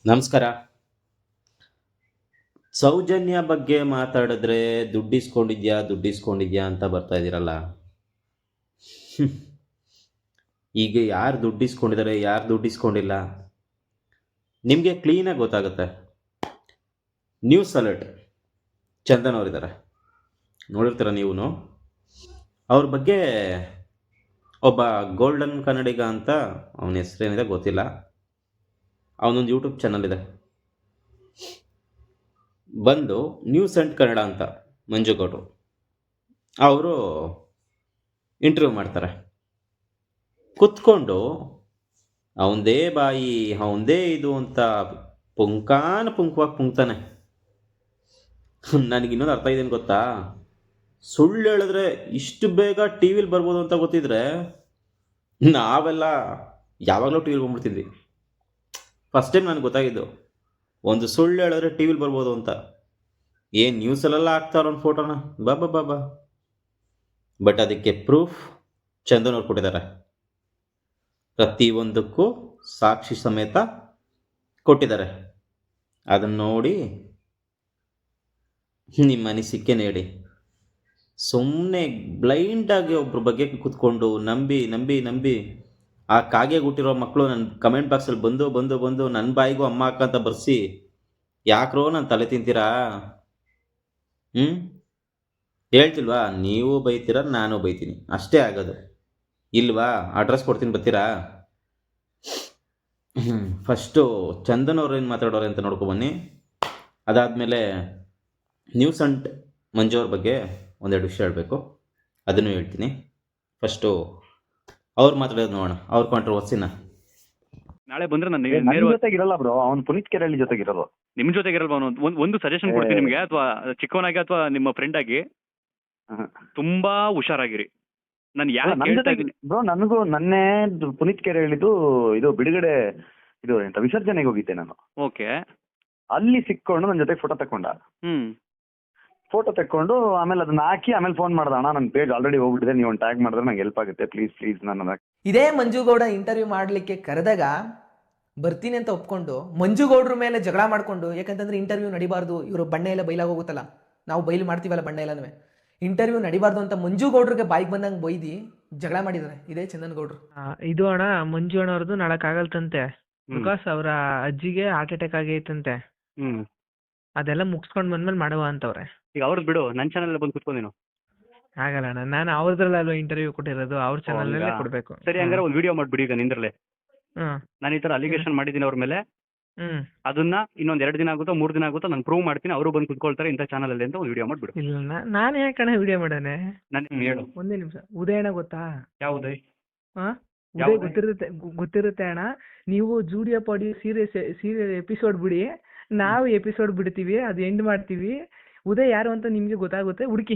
ನಮಸ್ಕಾರ. ಸೌಜನ್ಯ ಬಗ್ಗೆ ಮಾತಾಡಿದ್ರೆ ದುಡ್ಡಿಸ್ಕೊಂಡಿದ್ಯಾ ಅಂತ ಬರ್ತಾ ಇದ್ದೀರಲ್ಲ. ಈಗ ಯಾರು ದುಡ್ಡಿಸ್ಕೊಂಡಿದ್ದಾರೆ, ಯಾರು ದುಡ್ಡಿಸ್ಕೊಂಡಿಲ್ಲ ನಿಮಗೆ ಕ್ಲೀನಾಗಿ ಗೊತ್ತಾಗುತ್ತೆ. ನ್ಯೂಸ್ ಅಲರ್ಟ್ ಚಂದನ್ ಅವರಿದ್ದಾರೆ, ನೋಡಿರ್ತೀರ ನೀವು. ಅವ್ರ ಬಗ್ಗೆ ಒಬ್ಬ ಗೋಲ್ಡನ್ ಕನ್ನಡಿಗ ಅಂತ, ಅವನ ಹೆಸರೇನಿದೆ ಗೊತ್ತಿಲ್ಲ, ಅವನೊಂದು ಯೂಟ್ಯೂಬ್ ಚಾನಲ್ ಇದೆ, ಬಂದು ನ್ಯೂಸ್ ಅಂಡ್ ಕನ್ನಡ ಅಂತ ಮಂಜುಗೌಡರು ಅವರು ಇಂಟರ್ವ್ಯೂ ಮಾಡ್ತಾರೆ. ಕುತ್ಕೊಂಡು ಅವನದೇ ಬಾಯಿ ಅವನದೇ ಇದು ಅಂತ ಪುಂಕ್ವಾಗಿ ಪುಂಕ್ತಾನೆ. ನನಗಿನ್ನೊಂದು ಅರ್ಥ ಇದೇನು ಗೊತ್ತಾ, ಸುಳ್ಳು ಹೇಳಿದ್ರೆ ಇಷ್ಟು ಬೇಗ ಟಿ ವಿಲಿ ಬರ್ಬೋದು ಅಂತ ಗೊತ್ತಿದ್ರೆ ನಾವೆಲ್ಲ ಯಾವಾಗಲೂ ಟಿ ವಿಲಿ ಬಂದ್ಬಿಡ್ತಿದ್ವಿ. ಫಸ್ಟ್ ಟೈಮ್ ನನಗೆ ಗೊತ್ತಾಗಿದ್ದು, ಒಂದು ಸುಳ್ಳು ಹೇಳಿದ್ರೆ ಟಿ ವಿಲಿ ಬರ್ಬೋದು ಅಂತ. ಏನು ನ್ಯೂಸಲ್ಲೆಲ್ಲ ಹಾಕ್ತಾರ ಒಂದು ಫೋಟೋನ, ಬಾಬಾ ಬಾಬಾ. ಬಟ್ ಅದಕ್ಕೆ ಪ್ರೂಫ್ ಚಂದನ್ ಅವ್ರು ಕೊಟ್ಟಿದ್ದಾರೆ, ಪ್ರತಿಯೊಂದಕ್ಕೂ ಸಾಕ್ಷಿ ಸಮೇತ ಕೊಟ್ಟಿದ್ದಾರೆ. ಅದನ್ನು ನೋಡಿ ನಿಮ್ಮ ಅನಿಸಿಕೆ ನೀಡಿ. ಸುಮ್ಮನೆ ಬ್ಲೈಂಡಾಗಿ ಒಬ್ರ ಬಗ್ಗೆ ಕೂತ್ಕೊಂಡು ನಂಬಿ ಆ ಕಾಗೆ ಹುಟ್ಟಿರೋ ಮಕ್ಕಳು ನನ್ನ ಕಮೆಂಟ್ ಬಾಕ್ಸಲ್ಲಿ ಬಂದು ನನ್ನ ಬಾಯಿಗೂ ಅಮ್ಮ ಅಕ್ಕ ಅಂತ ಬರ್ಸಿ ಯಾಕ್ರೋ ನಾನು ತಲೆ ತಿಂತೀರಾ? ಹೇಳ್ತಿಲ್ವಾ, ನೀವು ಬೈತೀರ, ನಾನು ಬೈತೀನಿ, ಅಷ್ಟೇ ಆಗೋದು. ಇಲ್ವಾ, ಅಡ್ರೆಸ್ ಕೊಡ್ತೀನಿ, ಬರ್ತೀರಾ? ಫಸ್ಟು ಚಂದನ್ ಅವ್ರು ಏನು ಮಾತಾಡೋರೆ ಅಂತ ನೋಡ್ಕೊಬನ್ನಿ. ಅದಾದಮೇಲೆ ನ್ಯೂಸ್ ಅಂಡ್ ಮಂಜು ಅವ್ರ ಬಗ್ಗೆ ಒಂದೆರಡು ವಿಷಯ ಹೇಳಬೇಕು, ಅದನ್ನು ಹೇಳ್ತೀನಿ. ಫಸ್ಟು ಅವ್ರು ಮಾತಾಡೋದು ನೋಡೋಣ, ಅವ್ರ ಕಾಂಟ್ರವರ್ಸಿನ. ನಾಳೆ ಬಂದ್ರೆ ನಾನು ನನ್ನ ಜೊತೆಗಿರಲ್ಲ ಬ್ರೋ, ಅವ್ನು ಪುನೀತ್ ಕೆರೆಹಳ್ಳಿ ಜೊತೆಗಿರೋದು. ನಿಮ್ ಜೊತೆಗಿರಲ್ವಾ? ಒಂದು ಸಜೆಷನ್ ಕೊಡ್ತೀನಿ ನಿಮ್ಗೆ, ಅಥವಾ ಚಿಕ್ಕವನಾಗಿ ಅಥವಾ ನಿಮ್ಮ ಫ್ರೆಂಡ್ ಆಗಿ ತುಂಬಾ ಹುಷಾರಾಗಿರಿ. ನಾನು ಯಾಕೆ ಹೇಳ್ತಾ ಇದ್ದೀನಿ ಬ್ರೋ, ನನಗೂ ನನ್ನೇ ಪುನೀತ್ ಕೆರೆಹಳ್ಳಿದು ಇದು ಬಿಡುಗಡೆ, ಇದು ಎಂತ ವಿಸರ್ಜನೆಗೆ ಹೋಗಿದ್ದೆ ನಾನು. ಓಕೆ. ಅಲ್ಲಿ ಸಿಕ್ಕೊಂಡು ನನ್ನ ಜೊತೆ ಫೋಟೋ ತಕೊಂಡ. ಫೋಟೋ ತಕೊಂಡು ಆಮೇಲೆ ಅದನ್ನ ಹಾಕಿ ಆಮೇಲೆ ಫೋನ್ ಮಾಡ್ದ, ಅಣ್ಣ ನನ್ನ ಪೇಜ್ ಆಲ್ರೆಡಿ ಹೋಗ್ಬಿಟ್ಟಿದೆ, ನೀವು ಒಂದು ಟ್ಯಾಗ್ ಮಾಡಿದ್ರೆ ನಂಗೆ ಹೆಲ್ಪ್ ಆಗುತ್ತೆ, ಪ್ಲೀಸ್ ನನ್ನ. ಇದೇ ಮಂಜುಗೌಡ ಇಂಟರ್ವ್ಯೂ ಮಾಡ್ಲಿಕ್ಕೆ ಕರೆದಾಗ ಬರ್ತೀನಿ ಅಂತ ಒಪ್ಕೊಂಡು ಮಂಜುಗೌಡ್ರ ಮೇಲೆ ಜಗಳ ಮಾಡ್ಕೊಂಡು, ಯಾಕಂತಂದ್ರೆ ಇಂಟರ್ವ್ಯೂ ನಡಿಬಾರ್ದು, ಇವರು ಬಣ್ಣ ಎಲ್ಲ ಬೈಲಾಗ ಹೋಗುತ್ತಲ್ಲ, ನಾವು ಬೈಲ್ ಮಾಡ್ತೀವಲ್ಲ ಬಣ್ಣ ಎಲ್ಲನೂ, ಇಂಟರ್ವ್ಯೂ ನಡಿಬಾರ್ದು ಅಂತ ಮಂಜುಗೌಡ್ರಿಗೆ ಬಾಯಿಗೆ ಬಂದಂಗೆ ಬೈದಿ ಜಗಳ ಮಾಡಿದ್ದಾರೆ ಇದೇ ಚಂದನ್ ಗೌಡ್ರು. ಇದು ಅಣ್ಣ, ಮಂಜು ಅಣ್ಣವ್ರದ್ದು ನಾಳಕ್ ಆಗಲ್ತಂತೆ, ಬಿಕಾಸ್ ಅವರ ಅಜ್ಜಿಗೆ ಹಾರ್ಟ್ ಅಟ್ಯಾಕ್ ಆಗೈತಂತೆ. ಅದೆಲ್ಲ ಮುಗಿಸ್ಕೊಂಡ್ ಬಂದ್ಮೇಲೆ ಮಾಡುವ ಅಂತವ್ರೆ. ಈಗ ಅವ್ರದ್ದು ಬಿಡು, ನನ್ನ ಚಾನಲ್ ಬಂದು ಕುತ್ಕೊಂಡೇನು ಆಗಲ್ಲ ಅಣ್ಣ, ನಾನು ಅವ್ರದ್ರಲ್ಲ ಇಂಟರ್ವ್ಯೂ ಕೊಟ್ಟಿರೋದು, ಅವ್ರ ಚಾನಲ್ ಕೊಡ್ಬೇಕು. ಸರಿ, ಹಂಗಾರೆ ಒಂದು ವಿಡಿಯೋ ಮಾಡ್ಬಿಡಿ ಈಗ ನಿಂದ್ರಲ್ಲೇ. ನಾನು ಈ ತರ ಅಲಿಗೇಷನ್ ಮಾಡಿದ್ದೀನಿ ಅವ್ರ ಮೇಲೆ, ಅದನ್ನ ಇನ್ನೊಂದ್ 2 ದಿನ ಆಗುತ್ತೋ 3 ದಿನ ಆಗುತ್ತೋ ನಾನು ಪ್ರೂವ್ ಮಾಡ್ತೀನಿ, ಅವರು ಬಂದು ಕುತ್ಕೊಳ್ತಾರೆ ಇಂಥ ಚಾನಲ್ ಅಲ್ಲಿ ಅಂತ ಒಂದು ವಿಡಿಯೋ ಮಾಡ್ಬಿಡು. ಇಲ್ಲ ನಾನು ಯಾಕಣ್ಣ ವಿಡಿಯೋ ಮಾಡಾನೆ? ನಾನು ಹೇಳು. ಒಂದೇ ನಿಮಿಷ. ಉದಯಣ್ಣ ಗೊತ್ತಾ? ಯಾವ ಉದಯ್? ಉದಯ್ ಗೊತ್ತಿರುತ್ತೆ ಅಣ್ಣ. ನೀವು ಜೂಡಿಯೋ ಪಾಡಿ ಸೀರಿಯಸ್ ಎಪಿಸೋಡ್ ಬಿಡಿ, ನಾವು ಎಪಿಸೋಡ್ ಬಿಡ್ತೀವಿ, ಅದು ಎಂಡ್ ಮಾಡ್ತೀವಿ. ಉದಯ್ ಯಾರು ಅಂತ ನಿಮ್ಗೆ ಗೊತ್ತಾಗುತ್ತೆ, ಹುಡುಕಿ.